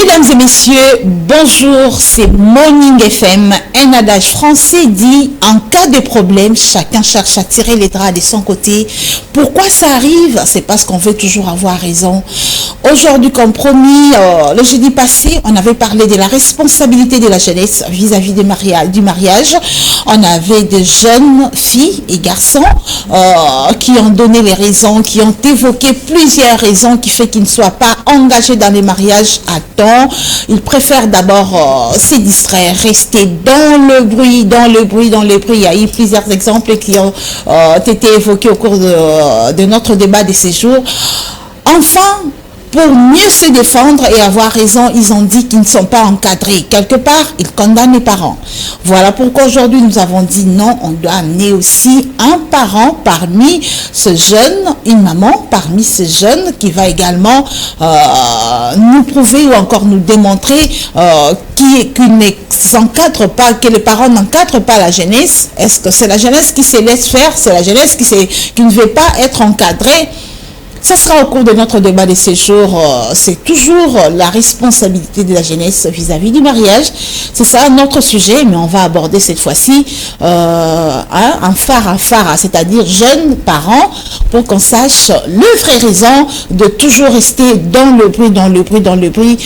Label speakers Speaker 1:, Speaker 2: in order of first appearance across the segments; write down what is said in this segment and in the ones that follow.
Speaker 1: Mesdames et messieurs, bonjour, c'est Morning FM. Un adage français dit, en cas de problème, chacun cherche à tirer les draps de son côté. Pourquoi ça arrive? C'est parce qu'on veut toujours avoir raison. Aujourd'hui, comme promis, le jeudi passé, on avait parlé de la responsabilité de la jeunesse vis-à-vis du mariage. On avait des jeunes filles et garçons qui ont donné les raisons, qui ont évoqué plusieurs raisons qui fait qu'ils ne soient pas engagés dans les mariages à temps. Ils préfèrent d'abord se distraire, rester dans le bruit. Il y a eu plusieurs exemples qui ont été évoqués au cours de notre débat de ces jours. Enfin, pour mieux se défendre et avoir raison, ils ont dit qu'ils ne sont pas encadrés. Quelque part, ils condamnent les parents. Voilà pourquoi aujourd'hui, nous avons dit non, on doit amener aussi un parent parmi ce jeune, une maman parmi ces jeunes qui va également nous prouver ou encore nous démontrer qu'ils ne s'encadrent pas, que les parents n'encadrent pas la jeunesse. Est-ce que c'est la jeunesse qui se laisse faire? C'est la jeunesse qui ne veut pas être encadrée? Ça sera au cours de notre débat de ces jours. C'est toujours la responsabilité de la jeunesse vis-à-vis du mariage. C'est ça notre sujet, mais on va aborder cette fois-ci un phare, c'est-à-dire jeunes parents, pour qu'on sache le vrai raison de toujours rester dans le bruit,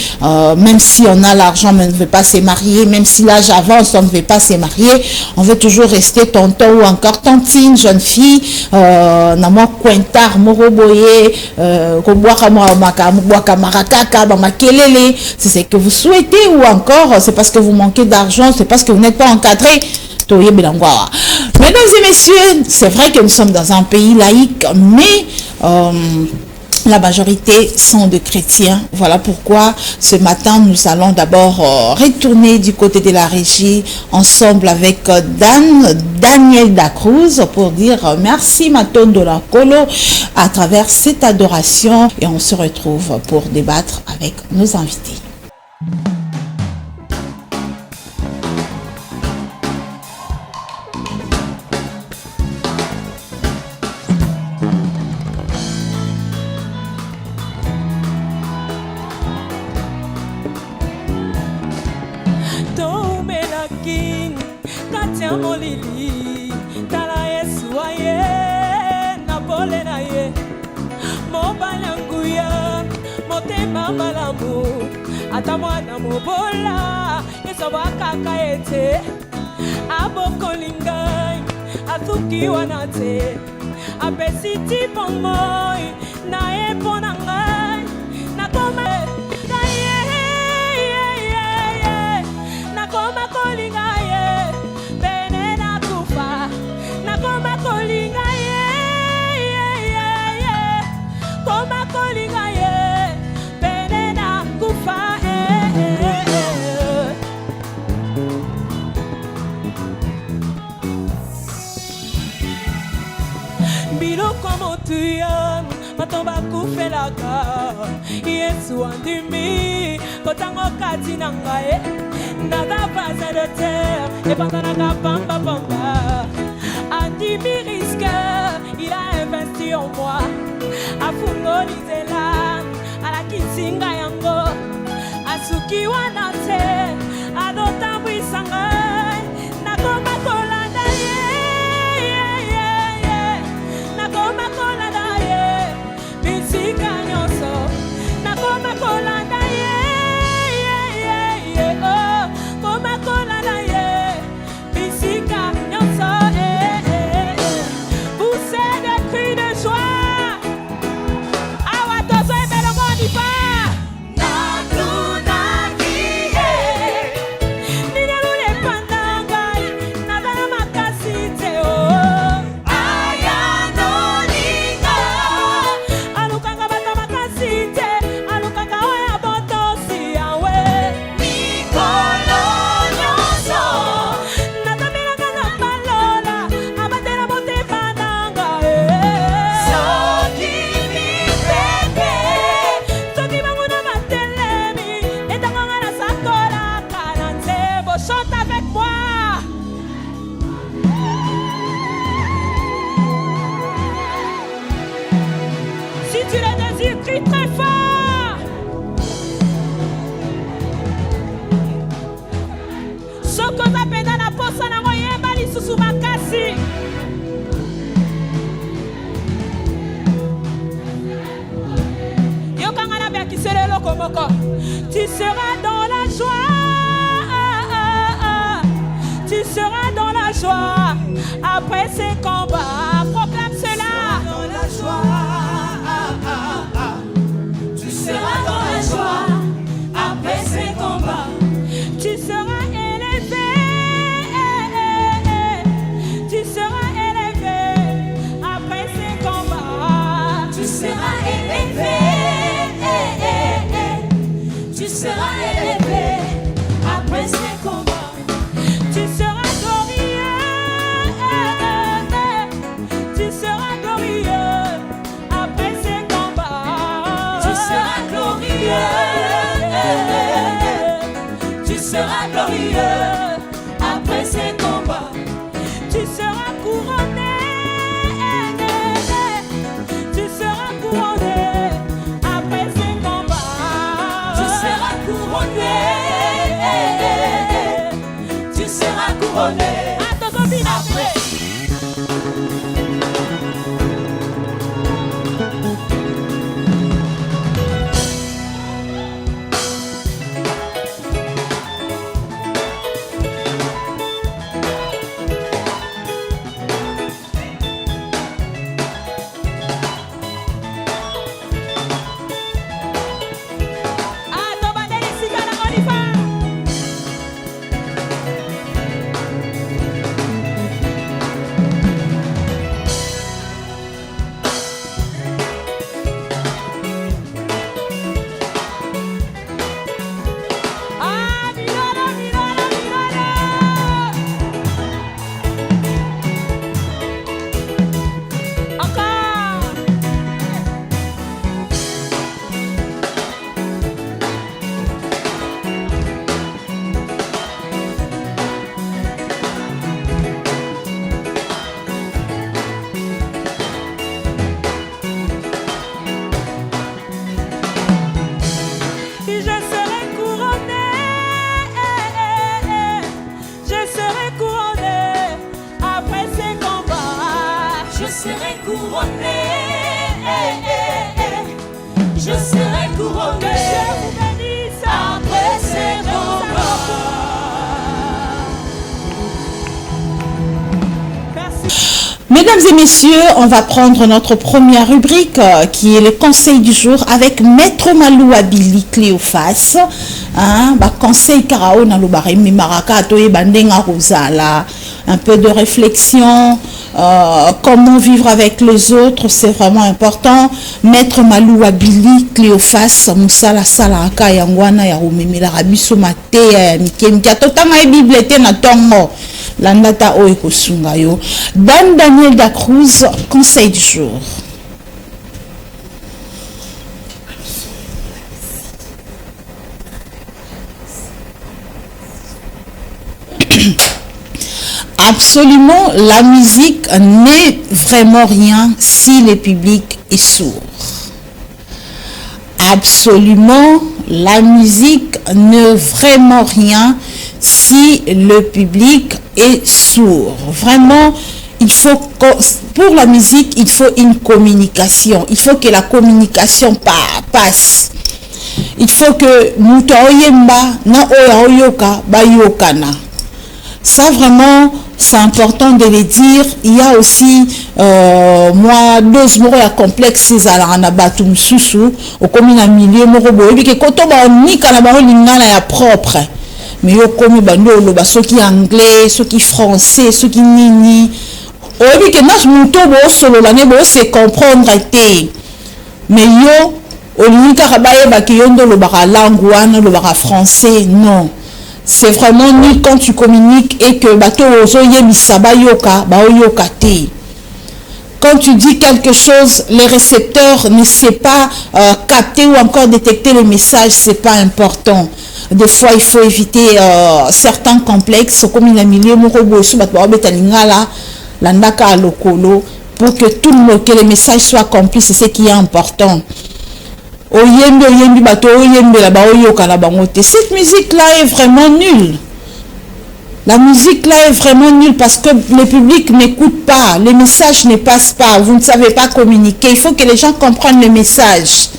Speaker 1: même si on a l'argent, mais on ne veut pas se marier, même si l'âge avance, on ne veut pas se marier, on veut toujours rester tonton ou encore tantine, jeune fille, namoi Quentar, Moroboye, c'est ce que vous souhaitez ou encore c'est parce que vous manquez d'argent, c'est parce que vous n'êtes pas encadré. Mesdames et messieurs, c'est vrai que nous sommes dans un pays laïque, mais la majorité sont de chrétiens. Voilà pourquoi ce matin, nous allons d'abord retourner du côté de la régie ensemble avec Daniel Dacruz pour dire merci Maton de la Colo à travers cette adoration et on se retrouve pour débattre avec nos invités.
Speaker 2: Atamwana mobola esabaka kaete abokolingai atuki wanate apesiti pomoi na eponangai na koma na koma kolingai bene na kufa na koma kolingai koma kolingai bene na kufa. Como tu yam, matomba kufelaka. Yesu andimi, kotango kati nangae. Nada passe de terre, et pendant la pamba pamba. Andimi risque, il a investi en moi. Afungo nizela, ala kisinga yango. Asuki wanate, adota mwisanga. Nakoma kolanda ye. Nakoma kolanda ye, bisika nyonso. Nakoma kolanda ye, oh. Koma kolanda ye, bisika nyonso. Poussez des cris de joie. Awa tozo ebelo monifa. Si tu le désires, crie très fort. Soko za penda na posa na ngoyemba lisusu makasi. Yokangana bia kiselelo komoko. Tu seras dans la joie. Tu seras dans la joie après ces combats. Proclame cela.
Speaker 3: Dans la joie. Tu seras dans la joie après ces combats.
Speaker 2: Tu seras élevé. Tu seras élevé après ces combats.
Speaker 3: Tu seras élevé. Tu seras élevé après ces combats.
Speaker 2: Tu seras glorieux. Tu seras glorieux après ces combats.
Speaker 3: Tu seras glorieux. Tu seras glorieux après ces combats.
Speaker 2: Tu seras couronné. Tu seras couronné après ces combats.
Speaker 3: Tu seras couronné. Tu seras couronné.
Speaker 2: Après.
Speaker 3: Je serai couronné. Après ces combats.
Speaker 1: Mesdames et messieurs, on va prendre notre première rubrique qui est le conseil du jour avec Maître Malou Abili Cléophas. Conseil Karao na Lubaremi Maraka Toye Bandenga Rosala. Un peu de réflexion, comment vivre avec les autres, c'est vraiment important. Maître Malou Abili Cléophas Musala Salaka Yangwana Yarumimi la Rabiso Mate Mikemkia Totanga e Bible te na tongo. Landata Oeko Sungayo. Dan Daniel da Cruz, conseil du jour. Absolument, la musique n'est vraiment rien si le public est sourd. Absolument, la musique n'est vraiment rien si le public est sourd. Vraiment, il faut, pour la musique, il faut une communication. Il faut que la communication passe. Il faut que muto oyemba na oya oyoka ba yokana. Ça vraiment, c'est important de le dire. Il y a aussi moi deux mots ya complexe ezala na batu mususu okomi na milieu moko boye que koto ba nika na ba lingana ya propre. Mais yo komi bando loba soki anglais, soki français, soki nini. Oyebi que nas muto bo solo la ne bo se comprendre te. Mais yo olinga kabaye ba ki yondo loba langue wana loba français, non. C'est vraiment ni quand tu communiques et que bato ozo yebisa ba yoka ba oyoka te. Quand tu dis quelque chose, les récepteurs ne savent pas capter ou encore détecter le message, c'est pas important. Des fois, il faut éviter certains complexes comme il a milieu pour que tout le monde, que le message soit accompli, c'est ce qui est important. Cette musique-là est vraiment nulle. La musique là est vraiment nulle parce que le public n'écoute pas, les messages ne passent pas, vous ne savez pas communiquer. Il faut que les gens comprennent le message.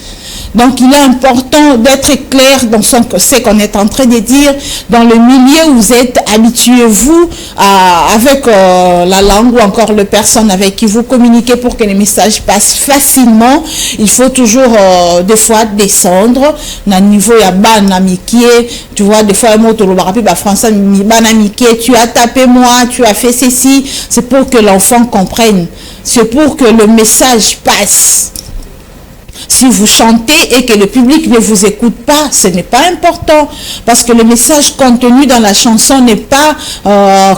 Speaker 1: Donc il est important d'être clair dans ce qu'on est en train de dire. Dans le milieu où vous êtes, habituez-vous avec la langue ou encore les personnes avec qui vous communiquez pour que les messages passent facilement. Il faut toujours des fois descendre. Au niveau il y a ban amitié, tu vois, des fois un mot français, ban amitié, tu as tapé moi, tu as fait ceci. C'est pour que l'enfant comprenne. C'est pour que le message passe. Si vous chantez et que le public ne vous écoute pas, ce n'est pas important parce que le message contenu dans la chanson n'est pas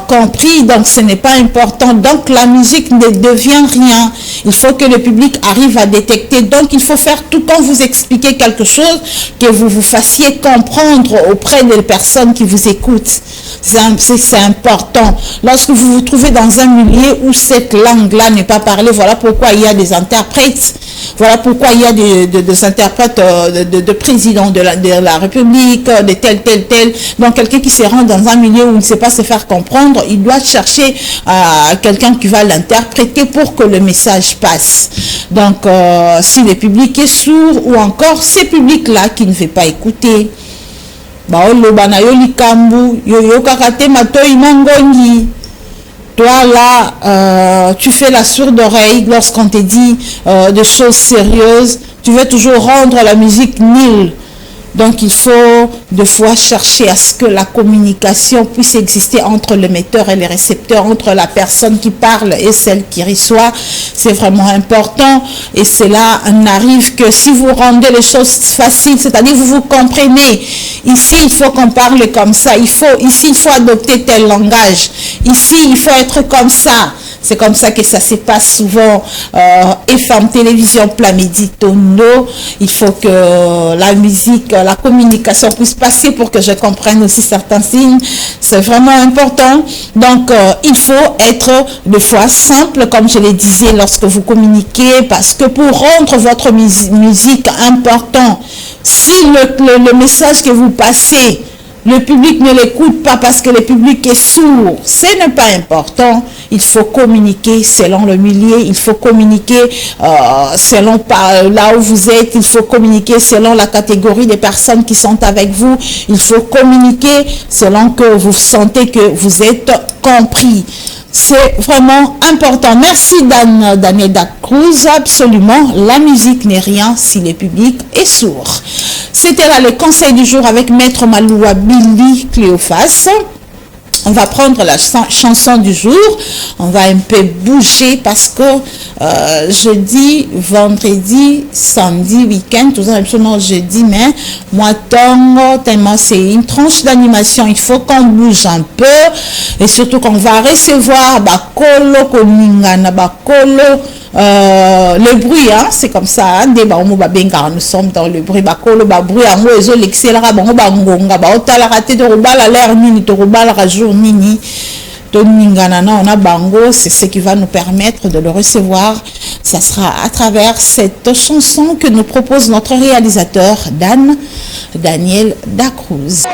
Speaker 1: compris, donc ce n'est pas important. Donc la musique ne devient rien. Il faut que le public arrive à détecter. Donc il faut faire tout quand vous expliquez quelque chose, que vous vous fassiez comprendre auprès des personnes qui vous écoutent. C'est important. Lorsque vous vous trouvez dans un milieu où cette langue-là n'est pas parlée, voilà pourquoi il y a des interprètes. Voilà pourquoi il y a des interprètes de président de la République, de tel. Donc quelqu'un qui se rend dans un milieu où il ne sait pas se faire comprendre, il doit chercher quelqu'un qui va l'interpréter pour que le message passe. Donc si le public est sourd ou encore ces publics-là qui ne veut pas écouter, toi là, tu fais la sourde oreille lorsqu'on te dit des choses sérieuses. Tu veux toujours rendre la musique nulle. Donc il faut des fois chercher à ce que la communication puisse exister entre l'émetteur et le récepteur, entre la personne qui parle et celle qui reçoit. C'est vraiment important. Et cela n'arrive que si vous rendez les choses faciles, c'est-à-dire vous vous comprenez. Ici, il faut qu'on parle comme ça. Ici, il faut adopter tel langage. Ici, il faut être comme ça. C'est comme ça que ça se passe souvent. FM télévision plat midi tono. Il faut que la musique, la communication puisse passer pour que je comprenne aussi certains signes. C'est vraiment important. Donc, il faut être des fois simple, comme je le disais, lorsque vous communiquez, parce que pour rendre votre musique important, si le message que vous passez, le public ne l'écoute pas parce que le public est sourd, ce n'est pas important. Il faut communiquer selon le milieu, il faut communiquer selon là où vous êtes, il faut communiquer selon la catégorie des personnes qui sont avec vous, il faut communiquer selon que vous sentez que vous êtes compris. C'est vraiment important. Merci Daniel Cruz. Absolument, la musique n'est rien si le public est sourd. C'était là le conseil du jour avec Maître Maloua Billy Cléophas. On va prendre la chanson du jour. On va un peu bouger parce que jeudi, vendredi, samedi, week-end, tout ça, non, jeudi, mais moi, tellement c'est une tranche d'animation. Il faut qu'on bouge un peu et surtout qu'on va recevoir bakolo koningana bakolo. Le bruit, hein, c'est comme ça. Hein, nous sommes dans le bruit. Bruit, c'est ce qui va nous permettre de le recevoir. Ça sera à travers cette chanson que nous propose notre réalisateur Daniel Dacruz.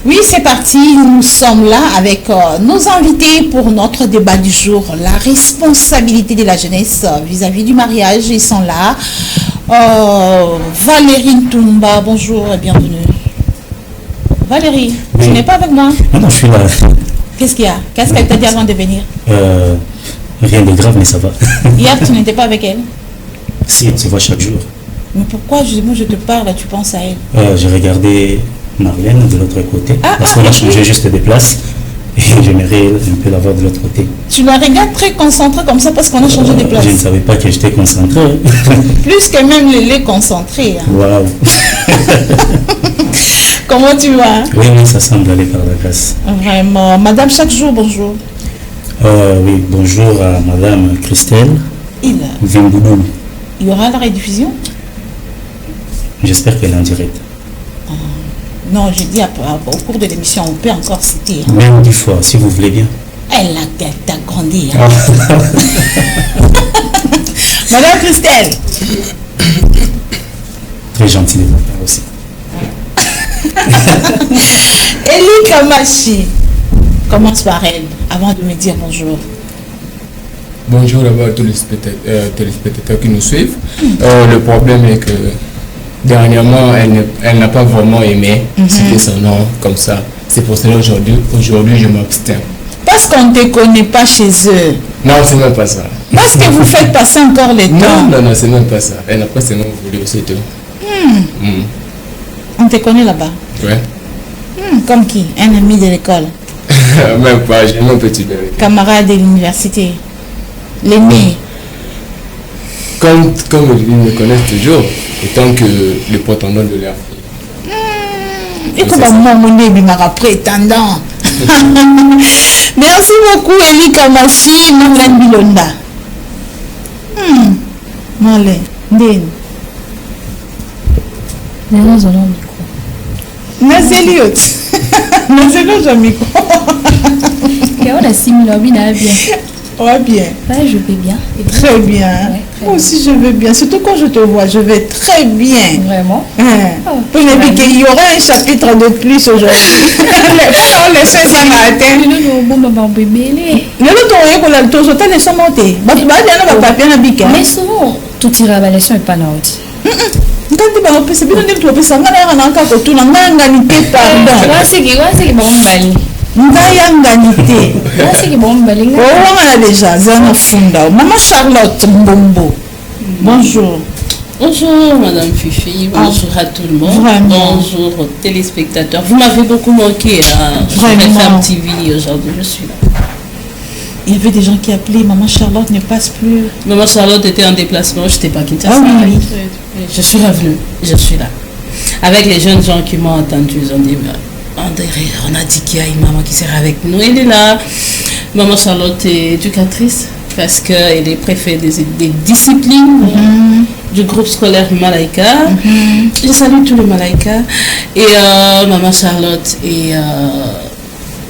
Speaker 1: Oui, c'est parti. Nous sommes là avec nos invités pour notre débat du jour. La responsabilité de la jeunesse vis-à-vis du mariage. Ils sont là. Valérie Ntumba, bonjour et bienvenue. Valérie, oui. Tu n'es pas avec moi?
Speaker 4: Non, je suis là.
Speaker 1: Qu'est-ce qu'il y a? Qu'est-ce qu'elle t'a dit avant de venir?
Speaker 4: Rien de grave, mais ça va.
Speaker 1: Hier, tu n'étais pas avec elle?
Speaker 4: Si, on se voit chaque jour.
Speaker 1: Mais pourquoi moi je te parle, tu penses à elle?
Speaker 4: J'ai regardé Marlène de l'autre côté, parce qu'on a changé juste des places. Et j'aimerais un peu la voir de l'autre côté.
Speaker 1: Tu la regardes très concentrée comme ça parce qu'on a changé de place.
Speaker 4: Je ne savais pas que j'étais concentré.
Speaker 1: Plus que même le lait concentré. Hein.
Speaker 4: Waouh.
Speaker 1: Comment tu vas?
Speaker 4: Oui, ça semble aller par la grâce.
Speaker 1: Vraiment. Madame, chaque jour, bonjour.
Speaker 4: Oui, bonjour à Madame Christelle Vimboulou.
Speaker 1: Il y aura la rediffusion?
Speaker 4: J'espère qu'elle est en direct.
Speaker 1: Non, je dis au cours de l'émission, on peut encore citer.
Speaker 4: Hein. Même 10 fois, si vous voulez bien.
Speaker 1: Elle a grandi. Hein. Madame Christelle.
Speaker 4: Très gentille de votre part aussi.
Speaker 1: Elie Kamachi. Commence par elle, avant de me dire bonjour.
Speaker 5: Bonjour d'abord à tous les téléspectateurs qui nous suivent. Le problème est que dernièrement, elle n'a pas vraiment aimé citer son nom comme ça. C'est pour cela aujourd'hui je m'abstiens.
Speaker 1: Parce qu'on ne te connaît pas chez eux.
Speaker 5: Non, c'est même pas ça.
Speaker 1: Parce que vous faites passer encore les temps.
Speaker 5: Non, c'est même pas ça. Elle n'a pas seulement voulu aussi tout.
Speaker 1: On te connaît là-bas?
Speaker 5: Ouais.
Speaker 1: Comme qui? Un ami de l'école?
Speaker 5: Même pas, j'ai mon petit bébé.
Speaker 1: Camarade de l'université? L'aîné?
Speaker 5: Comme ils me connaissent toujours, étant que le prétendant de leur fille.
Speaker 1: Et comment mon nez m'a prétendant? Merci beaucoup, Elie Kamachi, Marlène Bilonda. Marlène, Ndine.
Speaker 6: Nous allons au micro.
Speaker 1: Nazeliot. Nazeliot au micro.
Speaker 6: On a 6 000 bien.
Speaker 1: Ouais, bien.
Speaker 6: Ouais, je vais bien.
Speaker 1: Très bien.
Speaker 6: Ouais, très
Speaker 1: moi aussi, je vais bien. Surtout quand je te vois, je vais très bien.
Speaker 6: Vraiment?
Speaker 1: Il y aura un chapitre de plus aujourd'hui. On le sait, ça m'a atteint.
Speaker 6: Mais souvent, tout ira à la leçon et pas la haute.
Speaker 1: Maman Charlotte Mbombo. Bonjour.
Speaker 7: Bonjour Madame Fifi, bonjour à tout le monde.
Speaker 1: Vraiment.
Speaker 7: Bonjour aux téléspectateurs. Vous m'avez beaucoup manqué sur FM TV aujourd'hui, je suis là.
Speaker 1: Il y avait des gens qui appelaient Maman Charlotte ne passe plus.
Speaker 7: Maman Charlotte était en déplacement, je n'étais pas Kinshasa.
Speaker 1: Oui.
Speaker 7: Je suis revenue, je suis là. Avec les jeunes gens qui m'ont entendu, ils ont dit on a dit qu'il y a une maman qui sera avec nous. Elle est là. Maman Charlotte est éducatrice parce qu'elle est préfet des disciplines du groupe scolaire Malaika. Je salue tous les Malaika. Et Maman Charlotte est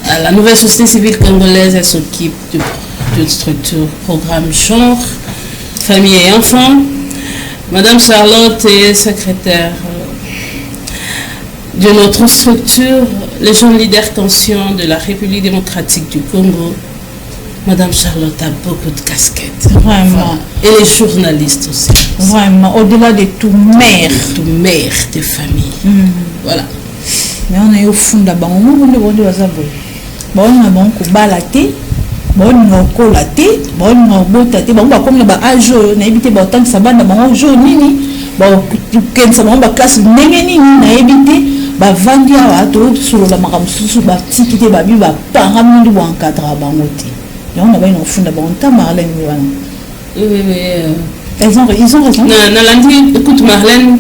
Speaker 7: à la nouvelle société civile congolaise. Elle s'occupe d'une structure programme genre, famille et enfants. Madame Charlotte est secrétaire de notre structure, les jeunes leaders conscients de la République démocratique du Congo. Madame Charlotte a beaucoup de casquettes.
Speaker 1: Vraiment.
Speaker 7: Et les journalistes aussi.
Speaker 1: Vraiment, au-delà de tout mère.
Speaker 7: Tout mère de famille. Voilà.
Speaker 1: Mais on est au fond d'abord. On est au fond d'abord. On est au fond d'abord. On est au fond d'abord. On est au fond d'abord. On est au fond d'abord. On est au fond d'abord. On est au fond d'abord. On est au fond d'abord. Bavandi ato sur la maramsusu batikite babi ba pangamundu wa encadra bangote. Donc on va une funda bon ta Marlène wana.
Speaker 7: Oui.
Speaker 1: Ils ont raison.
Speaker 7: Na lundi, écoute Marlène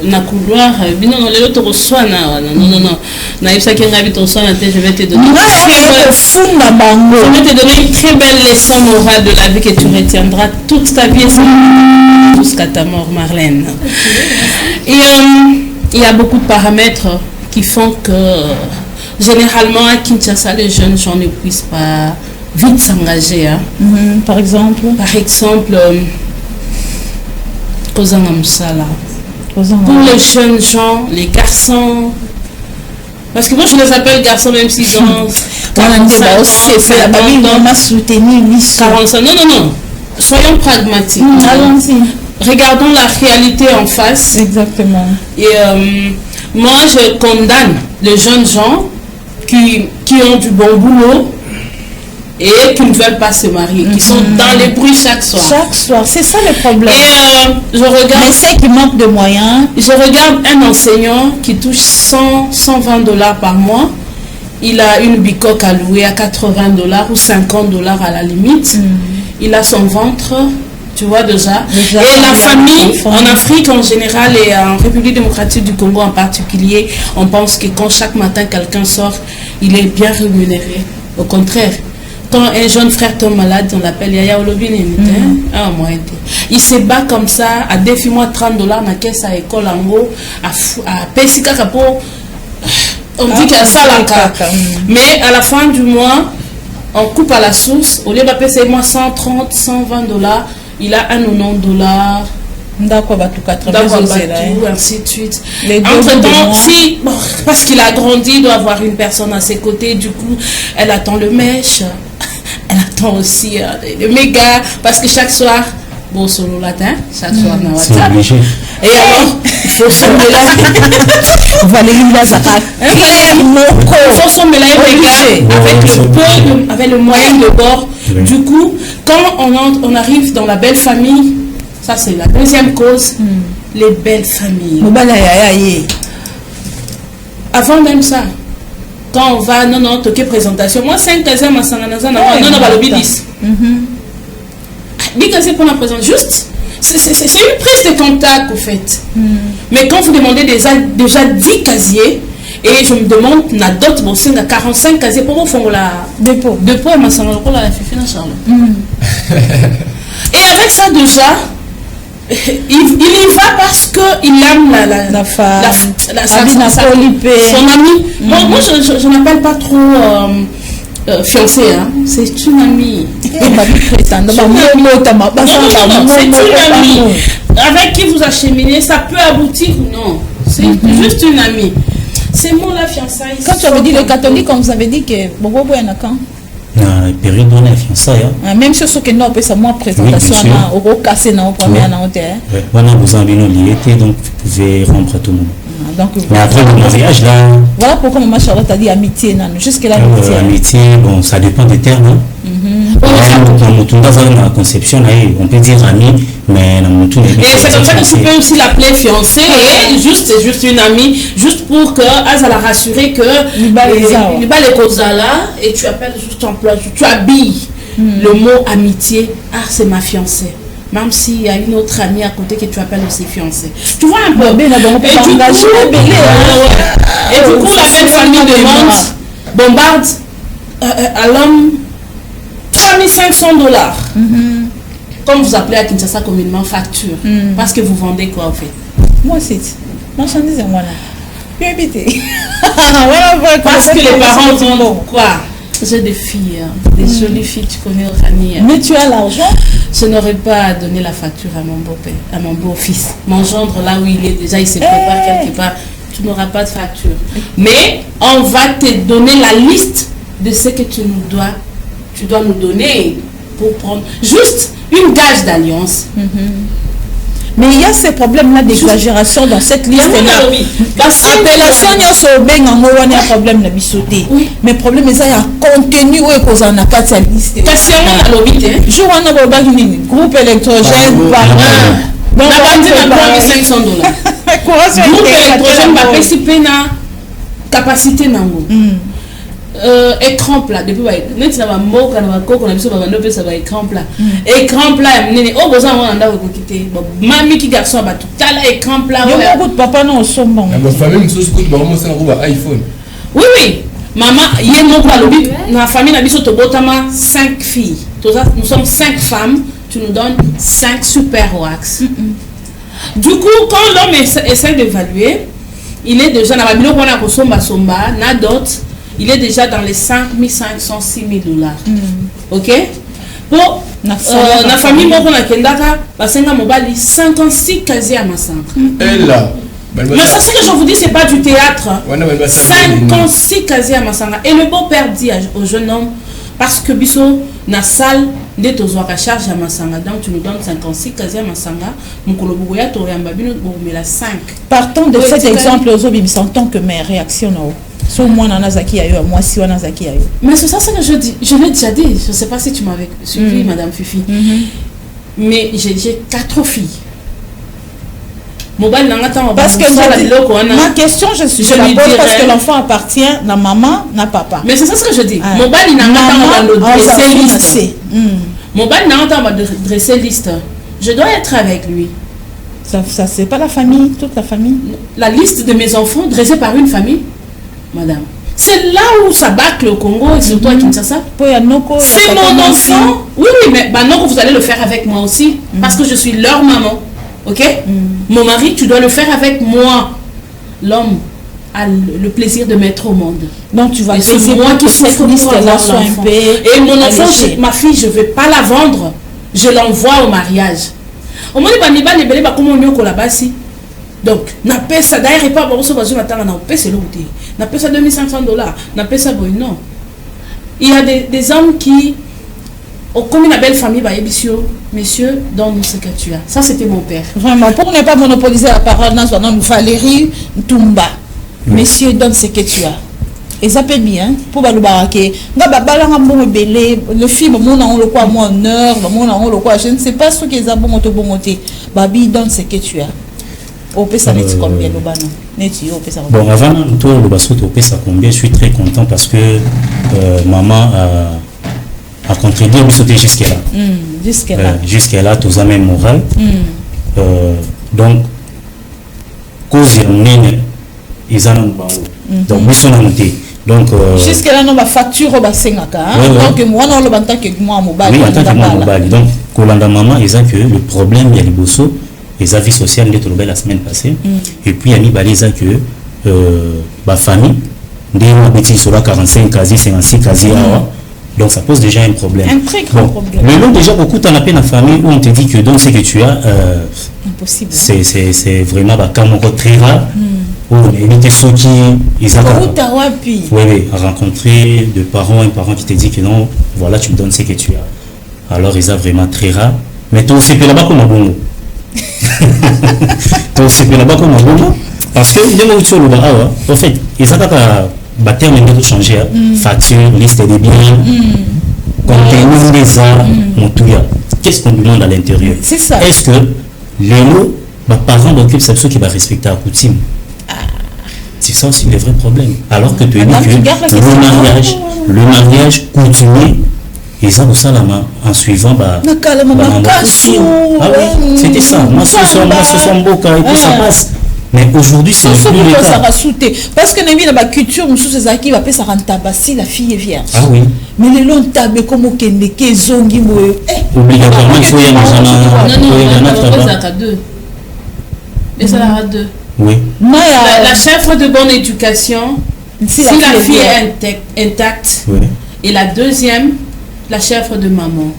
Speaker 7: na couloir bino le to reçoit non. Na ibsa ki ngabi to reçoit je vais te donner.
Speaker 1: Funda bango.
Speaker 7: Je vais te donner une très belle leçon morale de la vie que tu retiendras toute ta vie jusqu'à ta mort Marlène. Et il y a beaucoup de paramètres qui font que généralement à Kinshasa, les jeunes gens ne puissent pas vite s'engager. Hein.
Speaker 1: Par exemple,
Speaker 7: pour les jeunes gens, les garçons, Parce que moi, je les appelle garçons, même s'ils ont
Speaker 1: 45 ans, c'est la famille m'a soutenu,
Speaker 7: 45. Non. Soyons pragmatiques.
Speaker 1: Allons-y.
Speaker 7: Regardons la réalité en face.
Speaker 1: Exactement.
Speaker 7: Et moi, je condamne les jeunes gens qui ont du bon boulot et qui ne veulent pas se marier, qui sont dans les bruits chaque soir.
Speaker 1: Chaque soir, c'est ça le problème.
Speaker 7: Et je regarde...
Speaker 1: Mais c'est qu'il manque de moyens.
Speaker 7: Je regarde un enseignant qui touche 120 $ par mois. Il a une bicoque à louer à 80 $ ou 50 $ à la limite. Il a son ventre, tu vois déjà. Et la famille, en Afrique en général et en République démocratique du Congo en particulier, on pense que quand chaque matin quelqu'un sort, il est bien rémunéré. Au contraire. Quand un jeune frère tombe malade, on l'appelle Yaya Olobine. Il se bat comme ça, à défi moi 30 $ dans la caisse à l'école en gros, à Pessika Kapo. On dit qu'il y a ça là. Mais à la fin du mois, on coupe à la source. Au lieu de payer moi 130, 120 $, il a un 90 $.
Speaker 1: D'accord,
Speaker 7: ainsi de suite. Entre-temps, si, parce qu'il a grandi, il doit avoir une personne à ses côtés, du coup, elle attend le mèche, elle attend aussi le méga, parce que chaque soir, bon, solo latin, chaque soir, on a WhatsApp. Et alors, il faut se mélanger.
Speaker 1: Valérie Lazara.
Speaker 7: Il faut se mélanger avec le moyen de bord. Du coup, quand on arrive dans la belle famille, ça c'est la deuxième cause, les belles familles. Avant même ça, quand on va, non, toquer présentation, moi 5 casés, ma sanganaza, non, va le 10. 10 casés pour la présentation, juste, c'est une prise de contact, au fait. Mais quand vous demandez déjà 10 casiers, et je me demande, on a d'autres, bon, c'est 45 casiers, pour vous faire la dépôt, ma sanganaza, pour la fifi, et avec ça déjà, il y va parce qu'il aime son ami. Moi, je n'appelle pas trop fiancé, hein. C'est une amie. C'est une amie avec qui vous acheminez, ça peut aboutir ou non. C'est juste une amie. C'est moi la fiançaille.
Speaker 1: Quand tu avais dit les catholiques, on vous avait dit que Bobo est quand
Speaker 4: na période on a fiançailles.
Speaker 1: Même chose que nous après ça moi présentation na au casser na au premier na hôtel.
Speaker 4: Voilà, vous en venez lié donc vous pouvez rompre à tout moment.
Speaker 1: Donc
Speaker 4: mais après le mariage là.
Speaker 1: Voilà pourquoi maman Charlotte a dit amitié non jusque là
Speaker 4: amitié. Amitié, bon ça dépend des termes. Hein. Dans la conception on peut dire ami mais
Speaker 7: c'est comme ça que tu peux aussi l'appeler fiancé et c'est juste une amie juste pour que elle la rassurer que il va les causes là et tu appelles juste en place tu habilles le mot amitié c'est ma fiancée même s'il y a une autre amie à côté que tu appelles aussi fiancée tu vois un peu et du coup la belle famille bombarde à l'homme 3500 $. Comme vous appelez à Kinshasa communément facture. Parce que vous vendez quoi en fait?
Speaker 1: Moi c'est marchandise voilà.
Speaker 7: Parce que les parents vendent quoi? J'ai des filles, des jolies filles, tu connais Rani.
Speaker 1: Mais tu as l'argent?
Speaker 7: Je n'aurais pas donné la facture à mon beau-père, à mon beau-fils. Mon gendre là où il est déjà, il se prépare quelque part. Tu n'auras pas de facture. Mais on va te donner la liste de ce que tu dois nous donner pour prendre juste une gage d'alliance.
Speaker 1: Mais il y a ces problèmes-là d'exagération dans cette liste-là. L'appellation, il y a un problème de bisoté. Mais le problème, c'est qu'il y a un contenu où on n'a pas de liste. Jour on a un groupe électrogène par
Speaker 7: donc, on va 500 $. Groupe électrogène va participer à la capacité. Écran plat depuis net na ba mboka na ba koko na biso ba ndope ça va écran plat nene o besoin on anda ko quitter mami ki garçon ba tout tala écran plat
Speaker 1: yo ko papa no sombo
Speaker 5: ma famille mususu ko ba mo sana ko ba iPhone
Speaker 7: oui maman yé mo ko lobi na famille na biso to botama 5 filles nous sommes 5 femmes tu nous donnes 5 super wax du coup quand l'homme essaie d'évaluer il est déjà na ba biloko na ko somba na dot il est déjà dans les 5500, 6000 $. Ok? Pour la famille, on a 56 casiers à ma centre.
Speaker 5: Elle là.
Speaker 7: Mais ça, ce que je vous dis, c'est pas du théâtre. 56 casiers à Masanga. Et le beau-père dit au jeune homme, parce que Bisso, na salle, dès que tu as charge à Masanga, donc tu nous donnes 56 casiers à Masanga, mon coloboya, tu aurais un babino, mais la 5.
Speaker 1: Partons de cet exemple, en tant que mère, réaction. So moi Nanazaki ayo, moi si Nanazaki ayo.
Speaker 7: Mais c'est ça ce que je dis. Je l'ai déjà dit. Je ne sais pas si tu m'avais suivi, Madame Fifi. Mais j'ai 4 filles.
Speaker 1: Parce que ma question, je la pose parce que l'enfant appartient à maman, à papa.
Speaker 7: Mais c'est ça ce que je dis. Mobile n'a pas dressé liste. Mobile n'a pas dressé liste. Je dois être avec lui.
Speaker 1: Ça c'est pas la famille, toute la famille.
Speaker 7: La liste de mes enfants dressée par une famille. Madame, c'est là où ça bâcle au Congo et surtout à Kinshasa. C'est mon enfant. Oui, mais non, vous allez le faire avec moi aussi parce que je suis leur maman. Ok? Mon mari, tu dois le faire avec moi. L'homme a le plaisir de mettre au monde.
Speaker 1: Donc tu vas
Speaker 7: et c'est moi qui souffre pour avoir l'enfant. Et mon enfant, ma fille, je ne vais pas la vendre. Je l'envoie au mariage. Au moins, il va les comment on y là-bas. Donc, n'a pas ça d'ailleurs pas bon ça va jouer maintenant n'a pas c'est l'autre. N'a pas ça $2,500, n'a pas ça bon non. Il y a des hommes qui comme une belle famille bah ébissio, monsieur donne ce que tu as. Ça c'était mon père.
Speaker 1: Vraiment pour ne pas monopoliser la parole dans son nom Valérie Tumba. Monsieur donne ce que tu as. Et ça peut bien pour balubaraké. Nga balanga bon belé le film mon on le quoi moi honneur, mon on le quoi je ne sais pas ce qu'ils a bon auto bon côté. Babi donne ce que tu as. Bon,
Speaker 4: avant tout le basket au ça combien je suis très content parce que maman a contribué à sauter jusqu'à là. Jusqu'à là, tout ça même moral. Donc, cause ils en ont donc nous sommes montés. Donc
Speaker 1: jusqu'à là, on va facture au bassin donc moi non le bantan que moi mobile.
Speaker 4: Oui, en tant que moi mobile. Donc, Kolanda maman, ils ont que le problème il y a les bossos. Les avis sociaux ont été la semaine passée. Et puis, il y a mis que ma famille, dès sera 45 casiers, 56 casiers. Donc, ça pose déjà un problème.
Speaker 1: Un très grand problème.
Speaker 4: Mais non, déjà, beaucoup t'en as peine la famille où on te dit que donc ce que tu as,
Speaker 1: impossible.
Speaker 4: C'est vraiment très rare. Où on était ceux qui. Ils ont rencontré un parent qui te dit que non, voilà, tu me donnes ce que tu as. Alors, ils sont vraiment très rare. Mais toi, c'est là-bas comme un bon. Donc c'est là-bas comme un bon parce que en fait ils ont pas terme de changer facture liste des biens contenu des arts qu'est-ce qu'on demande à l'intérieur
Speaker 1: c'est ça
Speaker 4: est-ce que les mots parents d'occuper c'est ceux qui va respecter la coutume c'est ça aussi le vrai problème alors que tu as dit que le mariage coutumier et ça, en suivant, c'était ça. Moi, ce sont beaux et puis ça passe. Mais aujourd'hui, c'est plus le cas.
Speaker 1: Parce que la culture, qui va ça rentabasser la fille est vierge.
Speaker 4: Ah oui.
Speaker 1: Mais les longs tables comme au Kende, Kezongi,
Speaker 4: obligatoirement, il faut y
Speaker 7: aller à deux. Mais ça la deux.
Speaker 4: Oui.
Speaker 7: La chef de bonne éducation, si la fille est intacte, et la deuxième, la chèvre de maman,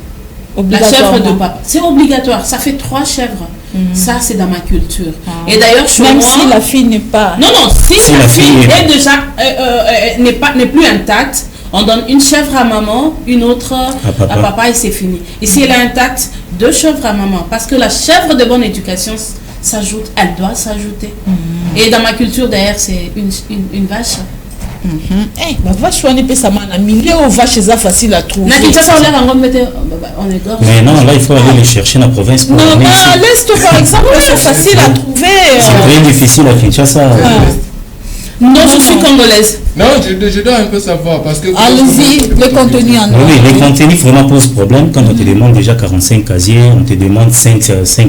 Speaker 7: la chèvre de papa. C'est obligatoire. Ça fait 3 chèvres. Ça, c'est dans ma culture. Et d'ailleurs,
Speaker 1: même moi, si la fille n'est pas...
Speaker 7: Non, si la fille est déjà n'est plus intacte, on donne une chèvre à maman, une autre à papa et c'est fini. Et si elle est intacte, 2 chèvres à maman. Parce que la chèvre de bonne éducation s'ajoute, elle doit s'ajouter. Et dans ma culture, d'ailleurs, c'est une vache.
Speaker 1: La vache, on est pas ça, milieu aux vaches, c'est facile à trouver.
Speaker 4: Mais non, là, il faut aller les chercher dans la province.
Speaker 1: Non, à l'Est, par exemple, c'est facile à trouver.
Speaker 4: C'est très difficile à Kinshasa.
Speaker 7: Non, je suis congolaise.
Speaker 5: Non, je dois un peu savoir parce que...
Speaker 1: Allez-y, le contenu en
Speaker 4: oui, les contenus vraiment posent problème quand on te demande déjà 45 casiers, on te demande 5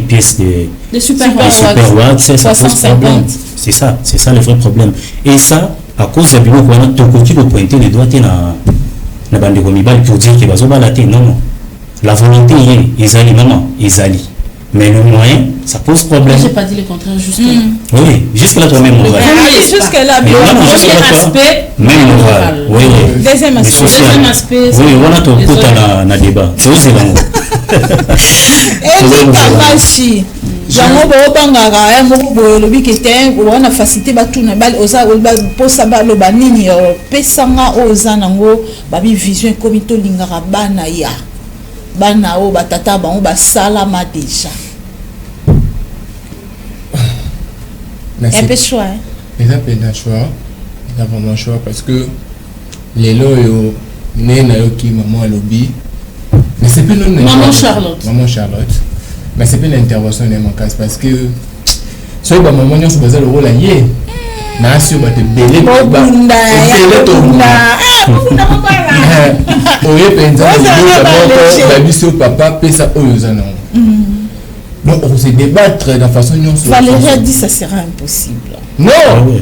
Speaker 4: pièces de
Speaker 7: super
Speaker 4: watts, ça pose problème. C'est ça le vrai problème. Et ça, à cause de bureau qu'on a tout de pointer les doigts na bande komibali pour dire que bazoba la té non. La volonté ils allient maman, ils allient. Mais le moyen, ça pose problème.
Speaker 7: J'ai pas dit le contraire jusque-là.
Speaker 4: Oui, jusque-là toi-même moral.
Speaker 1: Jusque-là,
Speaker 4: même moral. Oui.
Speaker 1: Deuxième
Speaker 7: aspect.
Speaker 4: Oui, on a tout pour na débat. C'est aussi l'amour.
Speaker 1: Et Kamashi, Jango bo bangara ya moko bo lobi kete wana facilité batuna bal oza posa ba lo banini pesanga oza nango babi vision komito lingara bana ya bana o batata bango basalama déjà un peu choix
Speaker 5: ils appellent un choix il a vraiment choix parce que les loyo nena yoki maman lobby mais c'est plus non
Speaker 7: maman Charlotte
Speaker 5: mais c'est pas l'intervention de mon cas parce que soit bah maman n'y a pas le rôle lié n'a su bah te belé bah belé tout oui pensa baby sur papa pesa oyozana donc on se débattre de façon non
Speaker 1: Valérie a dit ça sera impossible
Speaker 5: non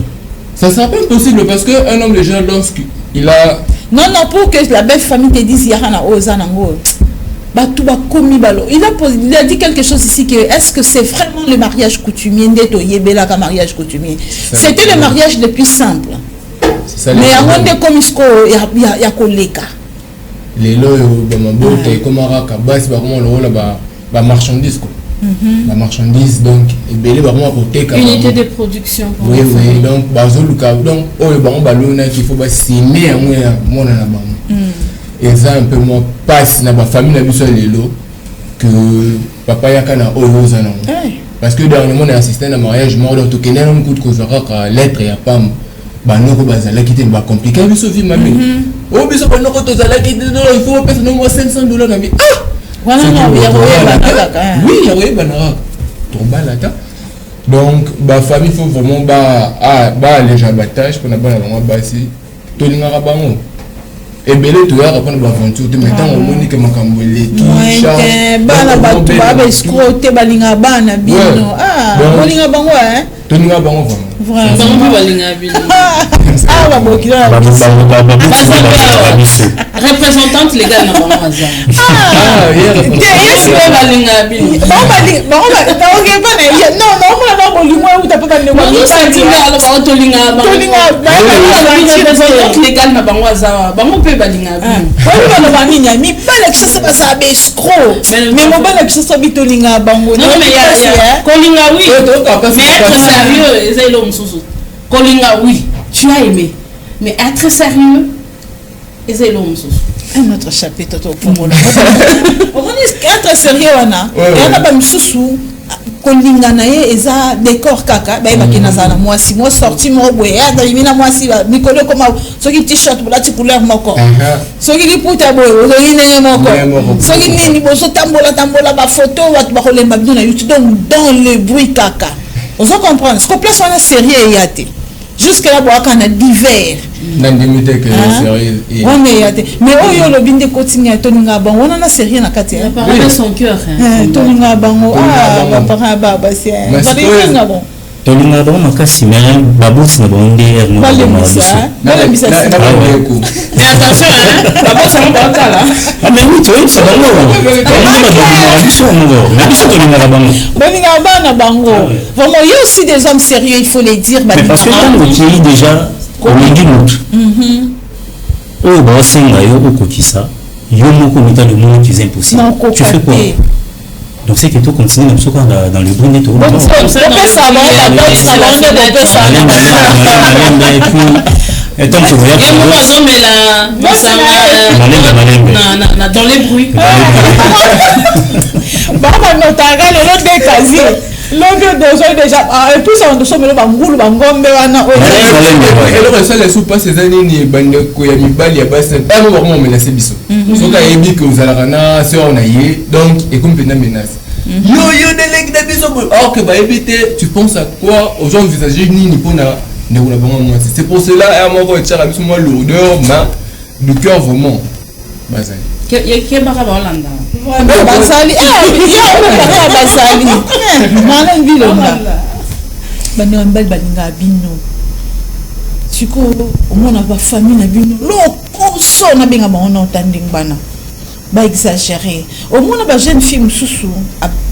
Speaker 5: ça sera pas impossible parce que un homme déjà lorsqu'il a
Speaker 1: non pour que la belle famille te dise yana ozana ngo il a dit quelque chose ici que est-ce que c'est vraiment le mariage coutumier mariage coutumier c'était le mariage le plus simple mais avant de comme il y a collègue
Speaker 5: les loyaux comme la marchandise la marchandise donc
Speaker 7: unité de production
Speaker 5: oui donc il faut signer et ça un peu moins passe dans ma famille na biso lelo que papa yakana oyozana parce que dernièrement on a assisté à un mariage mort donc tout kenel on coûte kozaka lettre ya pam banoko bazala qui était compliqué biso vie mami biso banoko tozala qui il faut payer no $500 na mi
Speaker 1: voilà non
Speaker 5: oui ya oui banara to balata donc ba famille faut vraiment les gens batage pour na bana bango basi to lingaka bango et belé tu as répondre l'aventure de maintenant on monique makambo leki
Speaker 1: bana batu ba escroter balinga bana bino balinga bango
Speaker 5: toninga bango
Speaker 7: vraiment balinga bino
Speaker 1: babokila
Speaker 7: représentante légale na bango aza yes balinga bino légal na bango aza bango mpe balinga bino
Speaker 1: baninya mibala kisasa basa ba escroc mais mobala kisasa bitolinga bango
Speaker 7: kolinga oui mais être sérieux eza ilo mosusu kolinga oui tu as aimé mais être sérieux eza ilo mosusu
Speaker 1: un autre chapitre pour moi on dit être sérieux wana yana ba mosusu kolinga na ye eza décor kaka ba bakina zana mwasi mo sorti mo boye ada limina mwasi mikolo koma soki t-shirt bulati couleur moko soki liputa boye soki nene moko soki nini bozo tambola ba photo watu ba kolemba bino na YouTube donc dans le bruit kaka on va comprendre ce qu'on place on a sérieux yate jusqu'à là boaka na divers
Speaker 5: n'indemnité que sérieux
Speaker 1: on est yate mais oyo lo binde kotinga toninga bango on a sérieux na kati
Speaker 7: la parole de son cœur
Speaker 1: toninga bango papa baba c'est va bon
Speaker 4: tolinga bango makasi mais baboti na bango nde
Speaker 1: balembisa
Speaker 7: mais attention baboti na bango kala
Speaker 4: mais oui tu es
Speaker 1: balinga bana bango vraiment il y a aussi des hommes sérieux il faut les dire
Speaker 4: mais parce que quand tu es déjà olingi mutu oyo baosenga yo okokisa yo moko mita le monde qui est impossible tu fais quoi donc c'est que tu continues même ça dans le bruit tout et donc tu voyais
Speaker 7: dans les bruits
Speaker 1: l'audio déjà et puis ça on doit mettre bangulu bangombe wana
Speaker 5: et le seul sous pas ces années ni bandeko ya mibali ya basi pas vraiment menacer biso soka yebi que vous allez na c'est on a yé donc et comme pena menace yo délègue de biso or que bah éviter tu penses à quoi aux gens envisager ni pour na ne vous la bon moi c'est pour cela à moi quand tu as biso moi l'odeur du cœur vraiment bazali
Speaker 7: que baka balanda
Speaker 1: vraiment basali basali mala ngilonda bana mbal balinga bino siko omona ba famille na bino lokoso na benga bango tanding bana ba exagérer omona ba jeune fille mususu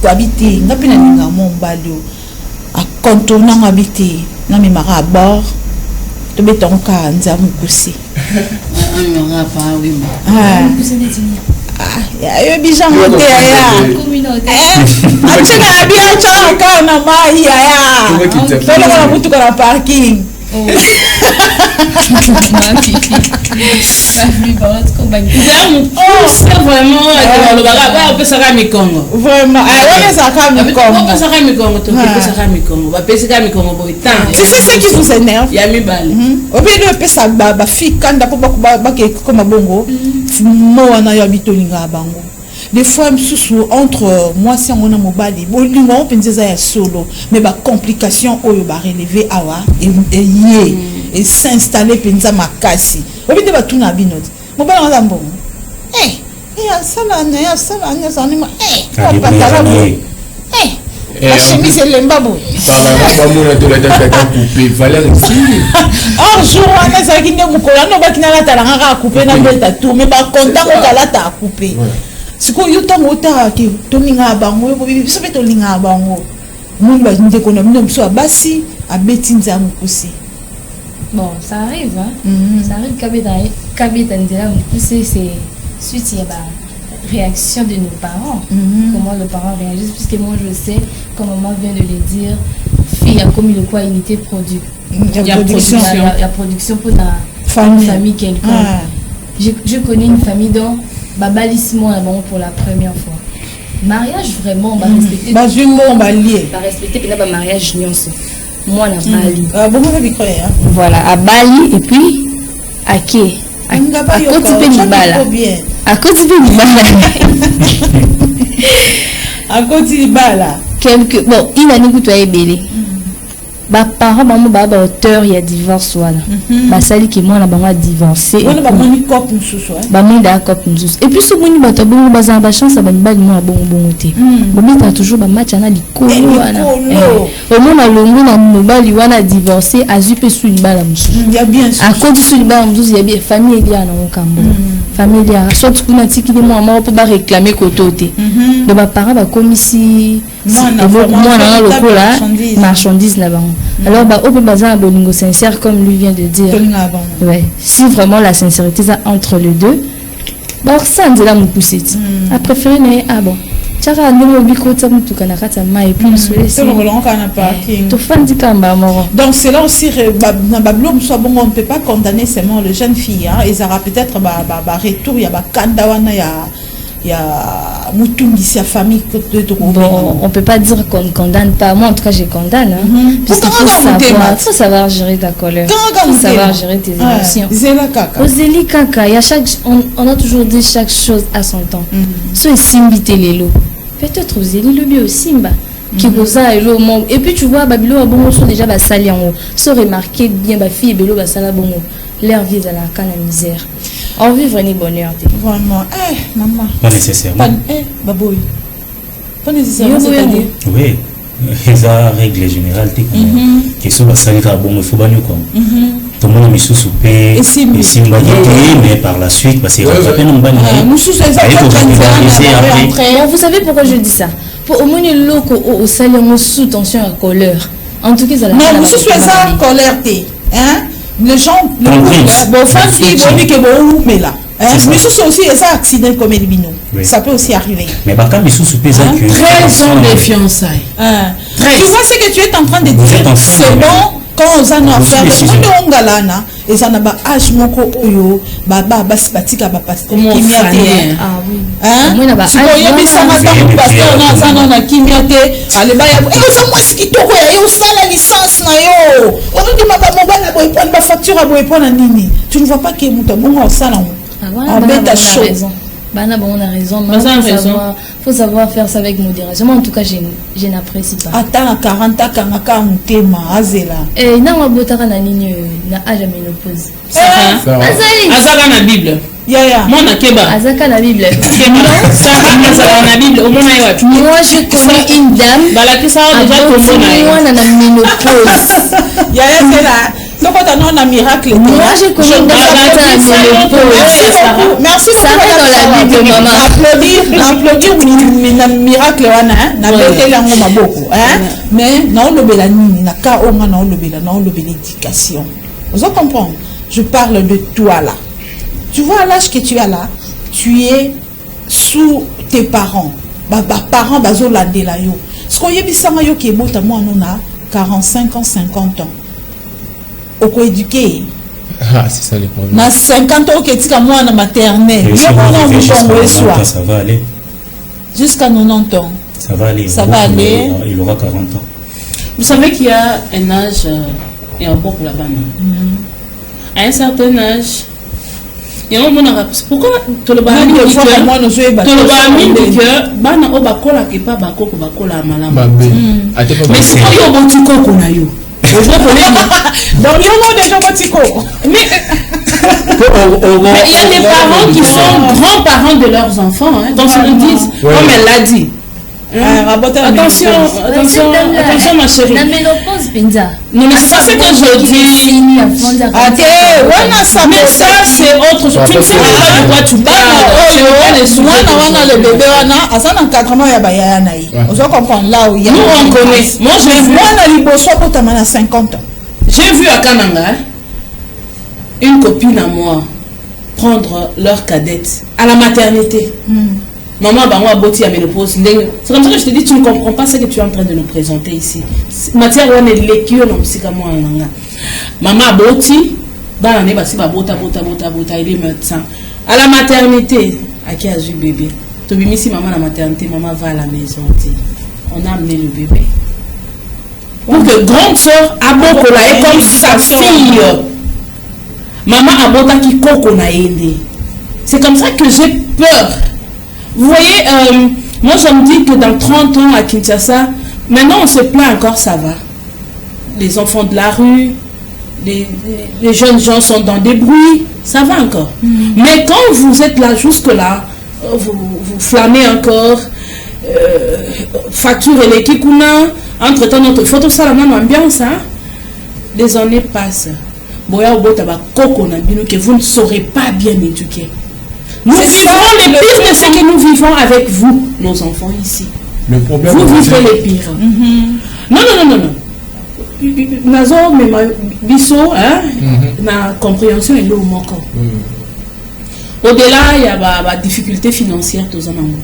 Speaker 1: habiter ngapina ninga mombalo a contourner habiter na mi mara bord to betonka nzamu kusi ya bija monte ya
Speaker 6: communauté.
Speaker 1: acheka na bia cha ka na mai ya tolo na mutu kana parking
Speaker 7: c'est vraiment on peut ça mikongo
Speaker 1: vraiment on ça ka mikongo tu sais ce qui vous énerve
Speaker 7: ya mibale
Speaker 1: au lieu de pesa ba fika nda po ba ke koma bongo mo wana ya bitolinga bango des fois entre moi si on a mobali bolingo on pense ya solo mais ba complication oyo ba relever awa et s'installer penza makasi obide ba tuna binoti mobali ngala mbongo sala zanima patala bo la chemise lemba bo jour wana ezalaki nde mokolo ano bakina talanga ka couper na beta tour mais ba content ko kalata couper siko yo tango otaki tolinga bango biso pe tolinga bango mungu bazinde kona mino biso basi abeti nzamu kusi.
Speaker 6: Bon, ça arrive, hein. Ça arrive kabita ndela mukuse c'est suite à la réaction de nos parents. Comment les parents réagissent puisque moi je sais comme maman vient de le dire fille a commis le quoi unité produit. Il y a production pour la famille quelqu'un. Je connais une famille dont babalissement là-bas pour la première fois. Mariage vraiment, on va respecter.
Speaker 1: On
Speaker 6: va respecter puis là mariage nyonso. Moi na Bali.
Speaker 1: Voilà,
Speaker 6: à Bali et puis à Ké. À côté de Bala. À côté de Bala.
Speaker 1: À côté de Bala.
Speaker 6: Bon, il a nous toi belé. Ba parents maman baba auteur il y a divorce wala. Ba sali ki moi na bango divorcé.
Speaker 1: On ba moni couple mususu.
Speaker 6: Ba moni da couple mususu. Et puis ce moni ba tabou ba za ba chance ba bali moi bon te. Ba meta toujours ba match na likolo wana. Au moins na longo na mobali wana divorcé azupe sous libala mususu.
Speaker 1: Il y a bien sûr.
Speaker 6: À cause sous libala mususu il y a bien famille bien na okambo. Famille ya surtout kuna tiki de moi peut ba réclamer kototé. De ba parents ba komisi moi na lokola marchandise na bango. Alors bah on peut baser un bolingo sincère comme lui vient de dire. Ouais, si vraiment la sincérité ça entre les deux, bah ça on dit là mon poussette. A préféré mais ah bon. Chara nous biko ta mutu kana kata mai puis
Speaker 1: c'est le volant kana parking.
Speaker 6: To fan di kamba moro.
Speaker 1: Donc c'est là aussi na bablom soit bon on ne peut pas condamner seulement les jeunes filles hein, ils aura peut-être ba retour il y a ba kanda wana il y a Moutoumbi, famille.
Speaker 6: Bon, on peut pas dire qu'on ne condamne pas. Moi, en tout cas, je condamne. Puisqu'il faut savoir gérer ta colère. Il faut savoir gérer tes émotions. Ozeli kaka. On a toujours dit chaque chose à son temps. So simbi telelo. Peut-être Ozeli le bio simba. Qui goza et le monde. Et puis tu vois, Babilo a bon sont déjà basali en haut. Se remarquer bien, ma fille Bélo basala bon. Leur vie à la canne à misère. On vit vraiment bonheur.
Speaker 1: Vraiment. Maman.
Speaker 4: Pas nécessairement.
Speaker 1: Baboui. Pas nécessairement.
Speaker 4: Oui. C'est la règle générale. Que ce soit ça, il faut pas nous comme. Tout le monde a mis sous soupé. Et si mais par la suite, parce que c'est pas non banni.
Speaker 6: Vous savez pourquoi je dis ça? Pour au moins le loco au salon sous tension à colère. En tout cas, ça la.
Speaker 1: Non, vous souhaitez ça colère hein? Les gens, bon, femme qui vont dire que bon, mais là, mais c'est aussi ça accident comme le bino. Ça peut aussi arriver.
Speaker 4: Mais bah quand ils sont sous pesa que
Speaker 7: 13 ans de fiançailles.
Speaker 1: Tu vois ce que tu es en train de dire. C'est bon quand on a affaire de on galana et ça n'a pas âge moko oyo baba basi batika ba pasteur kimia te.
Speaker 6: Ah oui.
Speaker 1: Hein? Tu vois bisa mata pasteur na sana na kimia te. Ale ba ya ça moi ce qui toko ya yo sala licence na yo. On dit mama mobala boy prendre ba facture boy prendre nini. Tu ne vois pas que muto bongo sala.
Speaker 6: Ah bête raison. Bana bon on a raison. Faut savoir faire ça avec modération. Moi en tout cas je n'apprécie pas.
Speaker 1: Attends 40 ans kangaka mutema azela.
Speaker 6: Na mabotaka na nini na âge à ménopause.
Speaker 7: Azaka na Bible. Moi na keba.
Speaker 6: Azaka na Bible.
Speaker 7: Azaka na Bible.
Speaker 6: Moi je connais une dame.
Speaker 7: Balaki ça déjà
Speaker 6: moi na ménopause.
Speaker 1: C'est là. Donc on a un miracle.
Speaker 6: Moi je connais une dame.
Speaker 1: Merci
Speaker 6: ça dans la Bible maman.
Speaker 1: Applaudir un miracle wana na bete la ngoma boko hein mais non le belani na ka onga non le l'éducation. Vous comprenez? Je parle de toi là. Tu vois à l'âge que tu as là, tu es sous tes parents, parents bazo la de la yo. Ce qu'on y a bisama yo qui est beau moi on a 45 ans, 50 ans. Au quoi éduqué.
Speaker 5: Ah, c'est ça les problèmes.
Speaker 1: Na 50 ans qui est moi en maternelle.
Speaker 4: Ça va aller.
Speaker 1: Jusqu'à 90 ans.
Speaker 4: Ça va aller.
Speaker 1: Ça va aller.
Speaker 4: Il aura 40 ans.
Speaker 7: Vous savez qu'il y a un âge et un bon pour la banane. À un certain âge, il y a un moment pourquoi tout le bas dit que bana o bakola ke pas bakoko bakola malama. Mais c'est pas yo bon tiko kona yo.
Speaker 1: Donc yo mo déjà bon tiko.
Speaker 7: Mais il y a des parents qui sont grands-parents de leurs enfants, hein, donc ils nous disent, comme elle l'a dit. Attention, ma chérie.
Speaker 6: La ménopause, Pinza.
Speaker 7: Non, mais ça, c'est que je dis. Mais ça, c'est autre chose. Tu ne sais pas de quoi tu parles.
Speaker 1: Le bébé, nous on connaît.
Speaker 7: Moi, j'ai vu.
Speaker 1: Moi, 50 ans.
Speaker 7: J'ai vu à Kananga une copine à moi prendre leur cadette à la maternité. Maman, bah, moi, Boti à ménopause. C'est comme ça que je te dis, tu ne comprends pas ce que tu es en train de nous présenter ici. Matière, on est l'équipe, non, c'est comme moi. Maman, Boti, bah, on est passé, bah, bota, il est médecin. À la maternité, à qui a eu le bébé? Tu as mis si maman à la maternité, maman va à la maison. On a amené le bébé. Pour que grande soeur, Abokola est comme sa fille. Maman, Abota qui kokona aidé. C'est comme ça que j'ai peur. Vous voyez, moi je me dis que dans 30 ans à Kinshasa, maintenant on se plaint encore, ça va. Les enfants de la rue, les jeunes gens sont dans des bruits, ça va encore. Mais quand vous êtes là, jusque-là, vous flammez encore, facture et les kikuna, entre-temps notre photo, ça la même ambiance, hein? Les années passent. Boya Obotaba Koko Nabino, que vous ne saurez pas bien éduquer. Nous vivons les pires de ce que nous vivons avec vous, nos enfants ici.
Speaker 5: Le problème,
Speaker 7: vous vivez les pires. Non. Nazo, mais biso, hein, la compréhension est là au manquant. Au-delà, il y a des difficultés financières, tous en amour.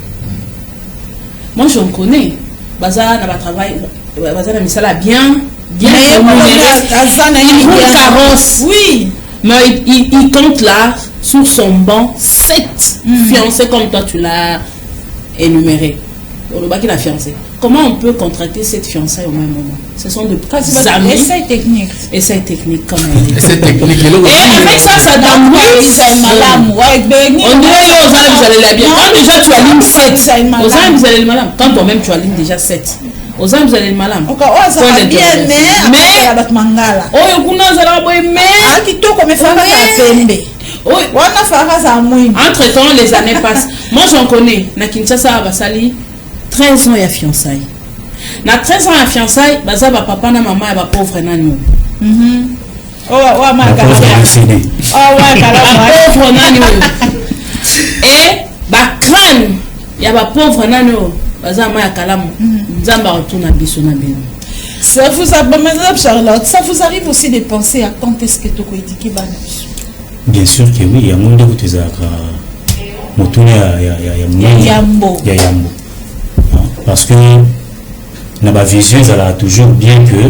Speaker 7: Moi, j'en connais. Baza n'a pas travail, Baza n'a mis ça là bien carrosse. Oui. Mais il compte là, sur son banc, 7 fiancés comme toi tu l'as énuméré. Le bac il a fiancé. Comment on peut contracter cette fiançailles au même moment? Ce sont de amis.
Speaker 1: Essai technique.
Speaker 7: Essai technique comme elle
Speaker 5: dit.
Speaker 7: Et avec ça t'embrouille. On dirait aux âmes, vous allez la bien. Quand déjà tu alignes 7, aux âmes, vous allez le malin. Quand toi-même tu alignes déjà 7. Aux âmes, vous allez le malin. Mais entre-temps, les années passent. Moi, j'en connais. Na Kinshasa, Basali, 13 ans, il y a fiançailles. Na 13 ans, il y a fiançailles, Baza, papa, na maman, il y a pauvre nani. Pauvre nani. Et, crâne, il y a pauvre nani. Baza, ma kalamu. Zamba retourne à biso na bino.
Speaker 1: Ça vous a, Madame Charlotte, ça vous arrive aussi de penser à quand est-ce que tu as éduqué Banabis?
Speaker 4: Bien sûr que oui, il y a monde qui te a Yambo. Parce que na ba vision ça a toujours bien que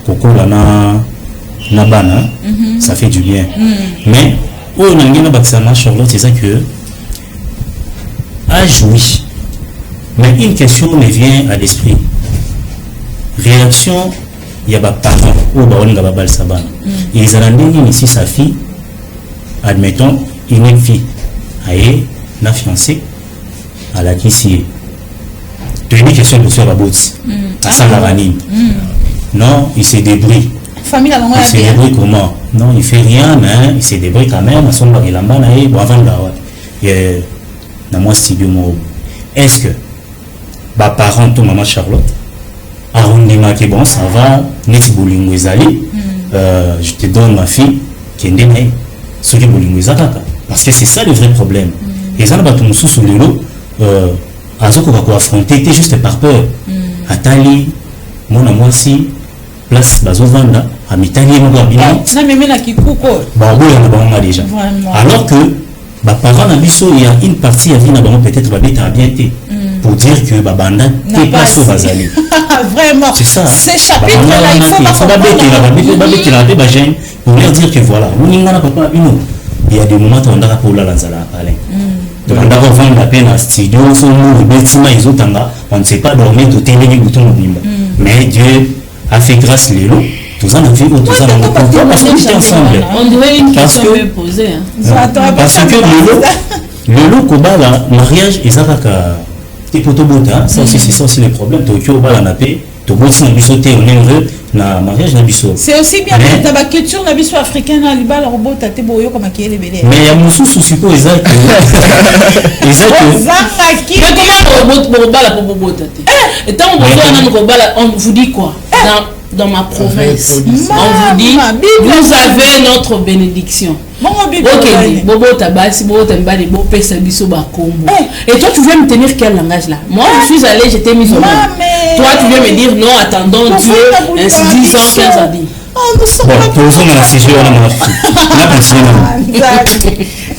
Speaker 4: Koko na bana, ça fait du bien. Mais on a ngena bakisana Charlotte, c'est ça que âge oui. Mais une question me vient à l'esprit. Réaction, il y a des parents ou des sabana. Ils ont ici sa fille, admettons, une fille, aïe, la fiancée, à la qui tu as une question de soi Babouti, à Sangarani. Non, il se débrouille.
Speaker 1: Famille à
Speaker 4: il se débrouille comment? Non, il fait rien, mais il se débrouille quand même. À son barilamba, naïe, bon avant là, ouais. Dans moi studio mo. Est-ce que bah parents tout maman Charlotte arrondissement qui bon ça va net bolingo ezali je te donne ma fille qui est née sur les bolingo ezakaka parce que c'est ça le vrai problème et ça n'a pas tout sous le lot azoko va affronter juste par peur atali mon amour si place bazovanda a mitali mo babina
Speaker 1: na meme na kikuko
Speaker 4: ba boya na ba déjà alors que parents Nabiso, il y a une partie à vie peut-être va bien été pour dire que Babanda n'est pas sur Bazali.
Speaker 1: Vraiment.
Speaker 4: C'est ça.
Speaker 1: Ces chapitres-là, il faut pas
Speaker 4: pour leur dire que voilà, il y a des moments où on a pour la lanzala Alain. Donc on a vendre la peine à studio, on ne sait pas dormir tout est mais Dieu a fait grâce les lots. Tous en avez tous en avez parce qu'on était ensemble.
Speaker 7: On dirait une question posée.
Speaker 4: Parce que le lot Kobala mariage et ça et pour tout ça aussi c'est ça aussi le problème. Tokyo Bala na paix. On est na mariage nabiso.
Speaker 1: C'est aussi bien que la culture nabiso africaine à l'ibal robot à teboyo comme qui est les bébés.
Speaker 4: Mais il y a musu suppose exact. Exact.
Speaker 7: Mais comment robot bala pour robot tate? Et tant on vous dit quoi? Dans ma province, on vous dit vous avez notre bénédiction. Ok, Bobo Tabasi, Bobo Tambali, Bobo Pesabiso Bakombo. Et toi, tu viens me tenir quel langage là? Moi, je suis allé, j'étais mise au monde. Toi, tu viens me dire non, attendons Dieu, ainsi 10 ans, 15 ans.
Speaker 4: Bon, pour vous, on a séché, on a continué.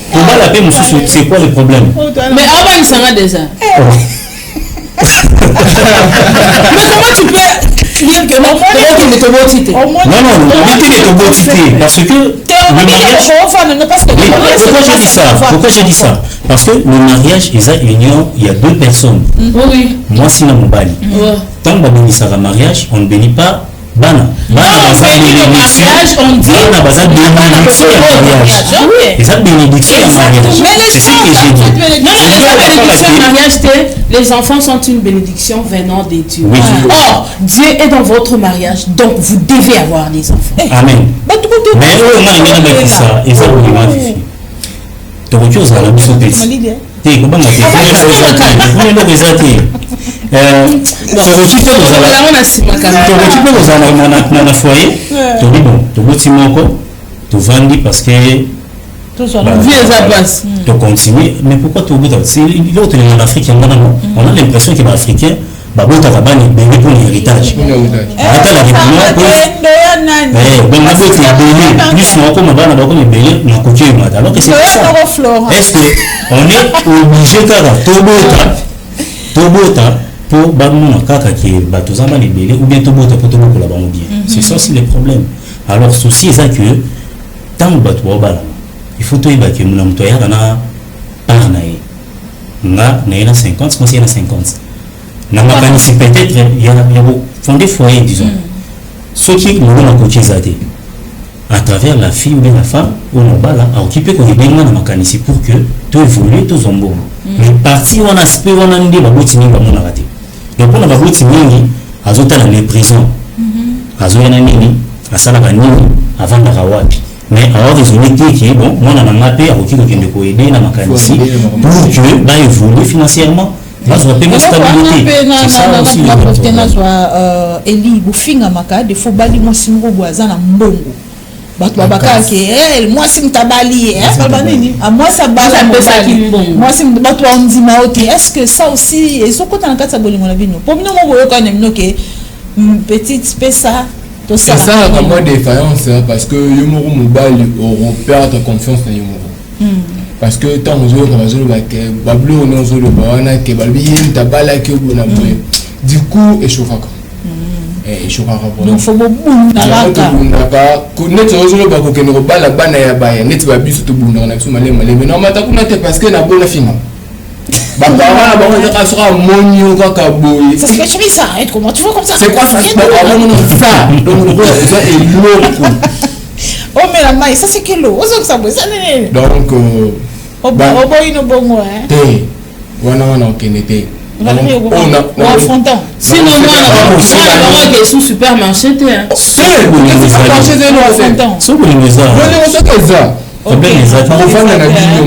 Speaker 4: Pour moi, la paix, c'est quoi le problème?
Speaker 7: Mais avant, il s'en a déjà. Mais comment tu peux dire que non, il est au cité?
Speaker 4: Non, il est au cité parce que pourquoi j'ai dit ça? Parce que le mariage est une union, il y a deux personnes.
Speaker 7: Oui.
Speaker 4: Moi, si non, tant que bénit ça mariage, on ne bénit pas. Bana.
Speaker 7: Non, on bénit le mariage, on dit.
Speaker 4: On a besoin de bénédiction au mariage. Et ça, bénédiction au mariage. C'est ce que j'ai dit.
Speaker 7: Non, bénédiction au mariage, les enfants sont une bénédiction venant des dieux.
Speaker 4: Oui.
Speaker 7: Or, Dieu est dans votre mariage, donc vous devez avoir des enfants.
Speaker 4: Amen. Mais on a dit ça, et ça, vous m'avez fait. Tu retires ça, la mission de comment on a foyer, tu vendis parce que tu continues, mais pourquoi tu en Afrique, on a l'impression que les Africains babota kabani bébé pour l'héritage. Plus moi comme bana bako libéré na côté mata. Alors que c'est ça. Est-ce que on est obligé tobota pour bamuna kaka qui batozama libéré ou bien tobota pour toboko la bango bien. C'est ça aussi le problème. Alors souci c'est que tant batwa bala il faut to ibaki muna mtoya kana par nae. Nga na 50, moi c'est na 50. Namakanisi peut-être il y a fondé foyer disons. Ce qui nous a coaché à travers la fille ou bien la femme ou non bala a occupé qu'on est bien dans makanisi pour que tu évolues tous en bon. Mais parti on a aspect on a ndé baboti ninga mona raté. Donc on a baboti ningi azota na les prisons. Azoya na nini asala ba nini avant la rawati. Mais alors raisonner que bon moi na ngapé a occupé qu'on ko aider na makanisi pour que ba évoluer financièrement. Moi, je vais stabilité. C'est ça aussi le problème.
Speaker 1: Eli bufinga maka de faut bali moi simro boisa na mbongo. Bato babaka ke moi sim tabali balbanini moi ça bala moi sim bato ondima oti. Est-ce que ça aussi et so kota na kata bolimo na bino. Pour bino mo boyoka na bino ke petite pesa to ça.
Speaker 5: C'est ça comme défaillance parce que yomoro mobile auront perdre confiance dans yomoro. Parce que tant que nous bablo nous le bawana que balbi tabala que on a du coup échauffaka échauffaka
Speaker 1: donc faut beaucoup nalaka
Speaker 5: connaître nous ba ko que nous bala bana ya ba net ba biso to bunda na biso malé mais non mata kuna te parce que na bona fina ba ba ba ka sera monio ka boy
Speaker 1: c'est ce que tu dis ça arrête comment tu vois comme ça
Speaker 5: c'est quoi ça ça donc ça est lourd.
Speaker 1: Oh mais la maille ça c'est quel eau ça
Speaker 5: donc
Speaker 1: oboyino bongo
Speaker 5: wana okendete
Speaker 7: sinon moi qui est sous supermarché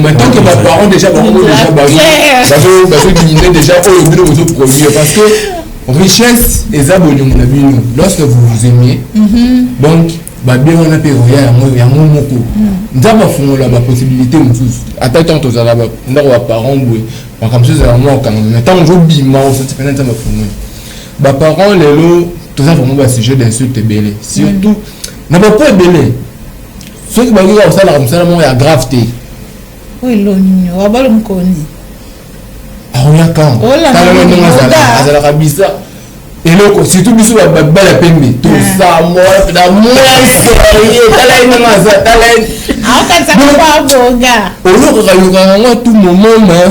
Speaker 5: maintenant que mes parents déjà parce que richesse est abonné lorsque vous vous aimez donc bien on a payé ya moko ndaba fungola ba possibilité mususu ata tant aux alaba ndako ba parents boué comme ça ça moi quand même tant on bima on se fait ndaba fungola ba parents lelo tout ça vraiment ba sujet d'insulte belé surtout na ba pas belé ceux qui ba ça la comme ça moi ya graveté
Speaker 1: Oui, l'oignon. On va le connaître.
Speaker 5: Ah, on a quand? On a bizarre. Et là, surtout, biso la pembe. Tout ça, moi, la moi, sérieux. T'as une maza, t'as une.
Speaker 1: Ah, quand ça va, boga.
Speaker 5: Au lieu de tout moment, hein.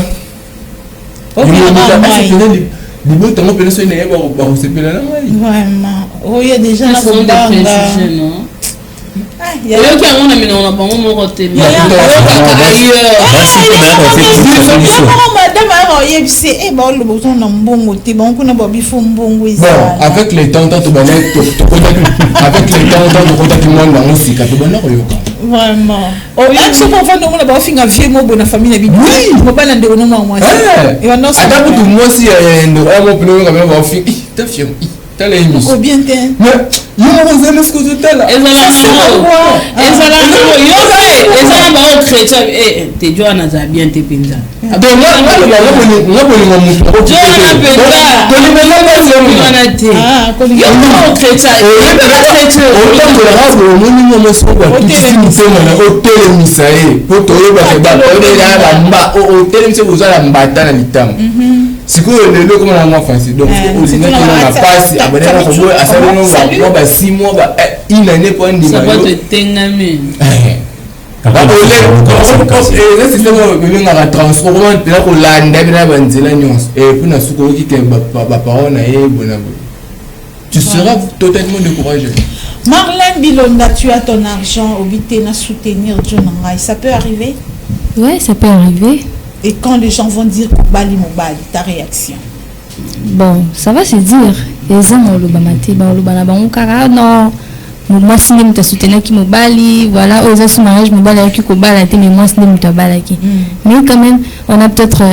Speaker 1: Vraiment. Oh, il y a des gens
Speaker 7: qui sont des préjugés, non? Il y a qui ont amené on a pas mon côté. Il y a
Speaker 5: avec les temps avec les temps
Speaker 1: vraiment. Oh, même si parfois nous on a pas fini à vivre mon bonne famille na bino. Mo pas dans de moi. Et maintenant ça.
Speaker 5: Attends tout moi si nous on peut quand même faire ta fille. T'as les émissions.
Speaker 1: Oh bien t'es.
Speaker 5: Mais il y a un zèle ce que tu t'as là.
Speaker 7: T'es Joanna a bien t'es pinza.
Speaker 5: sikoyo lelo koma na mwa fancy donc olinga na pasi abonné na kobo asalino ba 6 mois ba une année pour une
Speaker 7: ça va te tengame
Speaker 5: le système de la transformation de la Hollande bina banzela nyonso et puis na suko ki ke ba parole na ye bona tu seras totalement découragé.
Speaker 1: Marlène Bilonda, tu as ton argent, obité na soutenir John Ngai, ça peut arriver?
Speaker 6: Ouais, ça peut arriver.
Speaker 1: Et quand les gens vont dire Bali Mobali, ta réaction?
Speaker 6: Bon, ça va se dire. Les gens ont le bamati, le banabon, car non. Moi, si je suis soutenu qui Mobali, voilà, aux autres mariages, Mobali avec Kobala, mais moi, si je suis Balaki. Mais quand même, on a peut-être.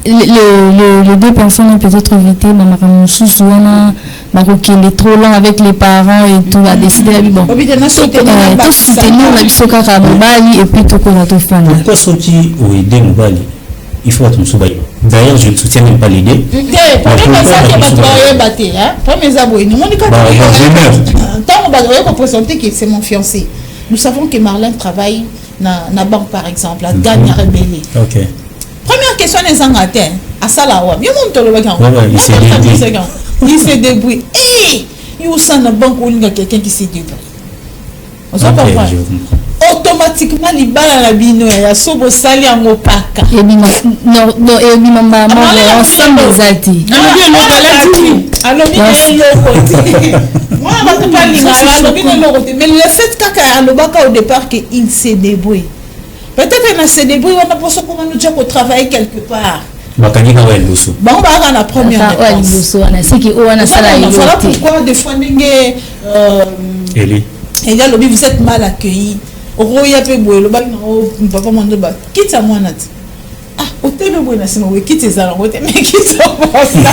Speaker 6: Les deux personnes ont peut-être évité, maman Sousouana, Marocain est trop lent avec les parents et tout, a décidé la vie. Bon, tout soutenir la vie Soka Mobali et puis tout qu'on a tout fait.
Speaker 4: Pourquoi sont-ils au aider Mobali? Il faut être Moussoubaï. D'ailleurs, je ne soutiens même pas l'idée.
Speaker 1: C'est mon fiancé. Nous savons que Marlène travaille dans la banque, par exemple, à Gagne à Rebelle. Première question, les Angatins, à Salawa. Il se débrouille. Et il y a une banque où il y a quelqu'un qui se débrouille. On se comprend. Automatiquement les balles à la bino ya sobo sali en opaka
Speaker 6: et bima non et bima maman ensemble zati
Speaker 1: alors bien yo côté moi on va pas linga alors bien le côté mais le fait kaka alobaka au départ que il se débrouille peut-être il se débrouille on a pensé comment nous dire qu'on travaille quelque part
Speaker 4: bakani ka wa luso
Speaker 1: bon on va la première
Speaker 6: réponse on a ce qui on a ça là
Speaker 1: voilà pourquoi des fois ndenge
Speaker 4: Eli
Speaker 1: et là lobby vous êtes mal accueilli. Roya pe boye lo ba no papa mondo ba kita mwana ti ah hôtel boye na sima we kita za la hôtel mais kita bosa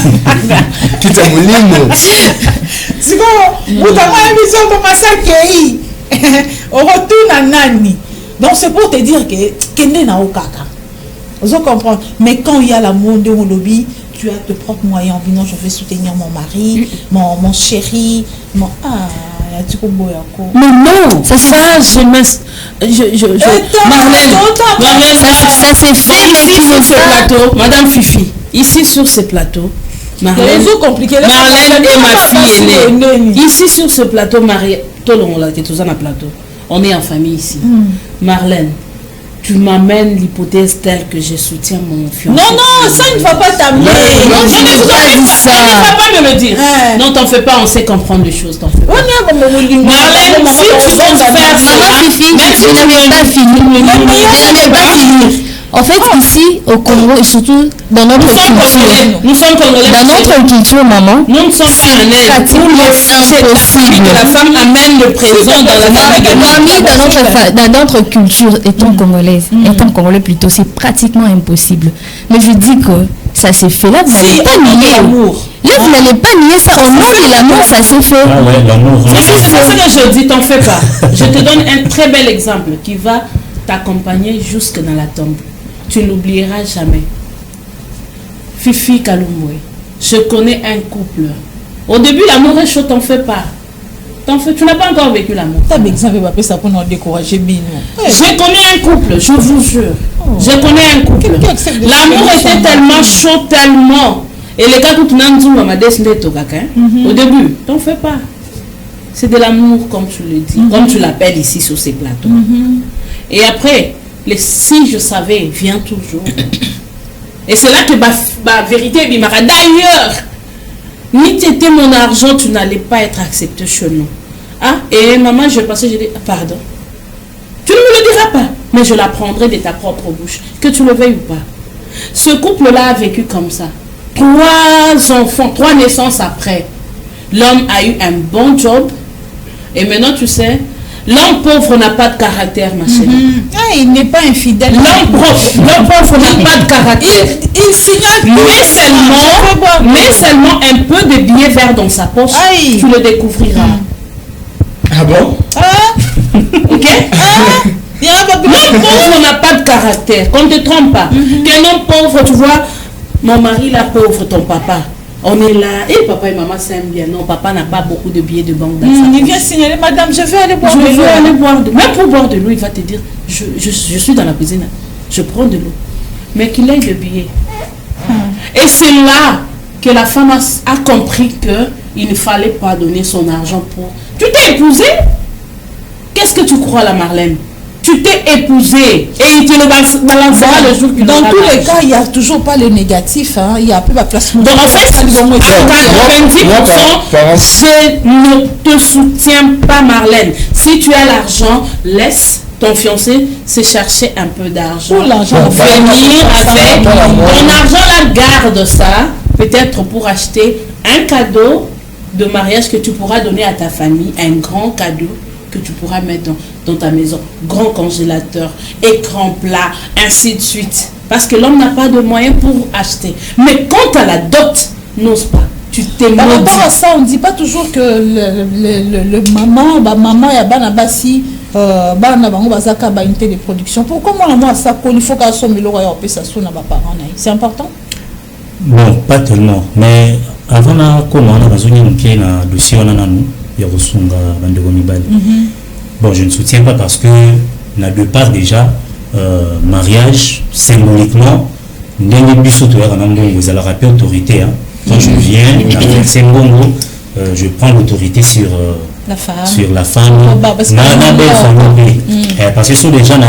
Speaker 5: kita mulimo
Speaker 1: siko utama biso ba masakei au retour na nani donc c'est pour te dire que kende na okaka vous comprenez mais quand il y a l'amour de mon lobby tu as tes propres moyens non je vais soutenir mon mari mon chéri mon
Speaker 6: mais non, c'est ça, Marlène, ça s'est fait
Speaker 7: ici sur ce plateau, Madame Fifi, ici sur ce plateau, Marlène et ma fille est née. Ici sur ce plateau, tout le monde est tous en plateau, on est en famille ici. Marlène, tu m'amènes l'hypothèse telle que je soutiens mon fiancé.
Speaker 1: Non, ça ne va pas t'amener.
Speaker 7: Non, je ne vais pas me le dire. Non, t'en fais pas, on sait comprendre les choses. Marlène, si tu veux faire ça,
Speaker 6: Fifi, je n'avais pas fini. En fait, ici, au Congo, et surtout dans notre culture, dans notre culture, maman,
Speaker 7: nous sommes pratiquement impossible que la femme amène le présent dans la famille.
Speaker 6: Dans notre culture, étant congolaise, étant congolais plutôt, c'est pratiquement impossible. Mais je dis que ça s'est fait là, vous n'allez pas nier. Là, vous n'allez pas nier ça. Au nom de l'amour, ça s'est fait.
Speaker 4: Ah ouais, l'amour.
Speaker 7: C'est pour ça que je dis, t'en fais pas. Je te donne un très bel exemple qui va t'accompagner jusque dans la tombe. Tu n'oublieras jamais. Fifi Kalumwe. Je connais un couple. Au début, l'amour est chaud, t'en fais pas. Tu n'as pas encore vécu l'amour.
Speaker 1: T'as besoin de ça pour nous décourager bien.
Speaker 7: J'ai connu un couple, je vous jure. J'ai connu un couple. L'amour était tellement chaud, tellement. Et les gars, au début, t'en fais pas. C'est de l'amour, comme tu le dis, comme tu l'appelles ici sur ces plateaux. Et après, si je savais, vient toujours. Et c'est là que ma vérité bimara. D'ailleurs, ni t'étais mon argent, tu n'allais pas être accepté chez nous. Ah, et maman, je pensais, je dis, pardon. Tu ne me le diras pas, mais je l'apprendrai de ta propre bouche, que tu le veuilles ou pas. Ce couple-là a vécu comme ça. 3 enfants, 3 naissances après. L'homme a eu un bon job. Et maintenant, tu sais, l'homme pauvre n'a pas de caractère, ma chérie.
Speaker 1: Ah, il n'est pas infidèle.
Speaker 7: L'homme pauvre n'a pas de caractère.
Speaker 1: Il signale
Speaker 7: mais seulement un peu de billets verts dans sa poche. Aïe. Tu le découvriras.
Speaker 5: Ah bon?
Speaker 7: Ok? L'homme pauvre n'a pas de caractère. Qu'on ne te trompe pas. Qu'un homme pauvre, tu vois, mon mari là pauvre, ton papa. On est là, et papa et maman s'aiment bien. Non, papa n'a pas beaucoup de billets de banque dans sa poche.
Speaker 1: Il vient signaler, madame, je vais aller boire de l'eau.
Speaker 7: Je vais aller boire de l'eau. Même pour boire de l'eau, il va te dire, je suis dans la cuisine, je prends de l'eau. Mais qu'il ait de billets. Et c'est là que la femme a compris qu'il ne fallait pas donner son argent pour... Tu t'es épousé? Qu'est-ce que tu crois, la Marlène? Tu t'es épousé et il te le balancera le jour qu'il
Speaker 1: dans tous les cas, il n'y a toujours pas le négatif. Hein. Il n'y a plus la place.
Speaker 7: Donc en fait, à 90%, je ne te soutiens pas, Marlène. Si tu as l'argent, laisse ton fiancé se chercher un peu d'argent. Venir avec ton argent, la garde ça, peut-être pour acheter un cadeau de mariage que tu pourras donner à ta famille, un grand cadeau que tu pourras mettre dans ta maison, grand congélateur, écran plat, ainsi de suite. Parce que l'homme n'a pas de moyens pour acheter. Mais quand à la dot, n'ose pas. Tu t'es maudit. Par
Speaker 1: rapport à ça, on ne dit pas toujours que le maman et banabasi unité de production. Pourquoi moi ça il faut qu'à son c'est important?
Speaker 4: Non, pas tellement. Mais avant comment on a besoin d'un dossier on a nous. Bon, je ne soutiens pas parce que de part déjà mariage symboliquement vous allez rappeler autorité. Quand je viens je prends l'autorité sur la femme. Parce que sur les gens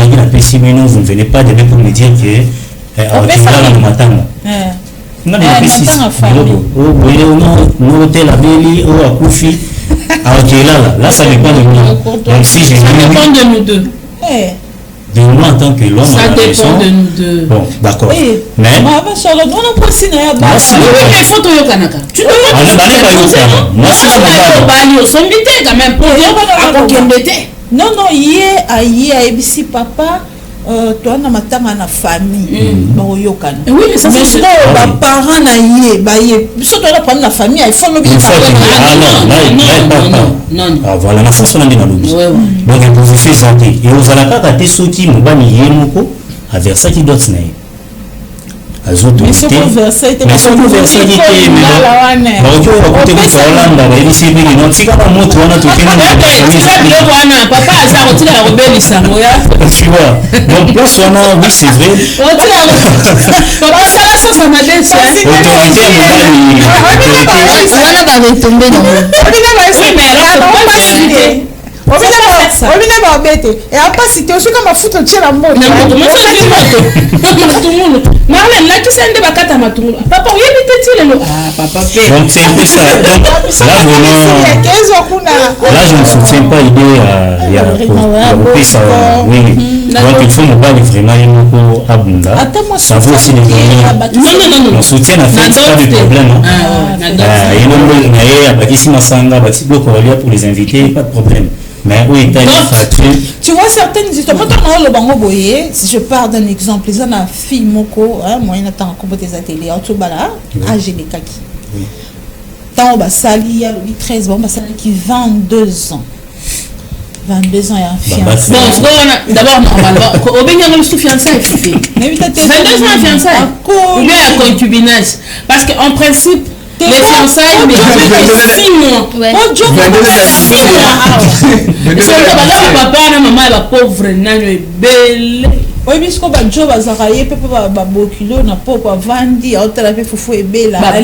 Speaker 4: vous ne venez pas de pour me dire que non, là, ça dépend de nous. Donc, si j'ai
Speaker 7: ça dépend de nous deux.
Speaker 4: De moi en tant que l'homme.
Speaker 7: Ça dépend de nous deux.
Speaker 4: Bon, d'accord. Mais.
Speaker 7: Tu ne
Speaker 1: non, papa. Toi na matanga na famille baoyokana
Speaker 7: oui mais ça c'est
Speaker 1: ba parents na surtout la prendre la famille il faut
Speaker 4: non voilà la façon on est dans l'objet donc vous faites santé et vous allez pas rater ceux qui m'ont pas mis yemoko avec ça qui doit se naître
Speaker 1: mais ce conversé était mais
Speaker 7: papa a ça retirer la rebelle
Speaker 4: tu vois donc là soit oui c'est vrai
Speaker 7: papa ça m'a dit
Speaker 1: et après si tu es aussi comme un foot tient la mode
Speaker 7: Marlène là qui s'est un débat à Matungulu papa oui il était papa fait
Speaker 4: donc c'est un peu ça là vraiment là je ne soutiens pas l'idée oui donc il faut nous parler vraiment pour Abunda ça vaut aussi des problèmes non soutien n'a fait pas de problème pour les invités pas de problème. Mais oui,
Speaker 1: tu vois certaines histoires. Si je pars d'un exemple, ils ont une fille moko, moyen temps à des ateliers, en bala, âgé des kaki. Tant bas sali, il y a le 13 bon, qui 22 ans. 22 ans et un fiancé.
Speaker 7: Bon, d'abord, normalement, au Bénin, on est fiancé. 22 ans fiancé. Ou bien un concubinage. Parce qu'en principe, Les fiançailles, mais 6 mois.
Speaker 6: Ouais.
Speaker 7: Papa et maman, la pauvre, n'est belle.
Speaker 1: Oui, mais ce qu'on va dire, Bazaraye, papa, babokilo, na papa, vandi, à hôtel avec Foufou et Bella.
Speaker 4: Voilà,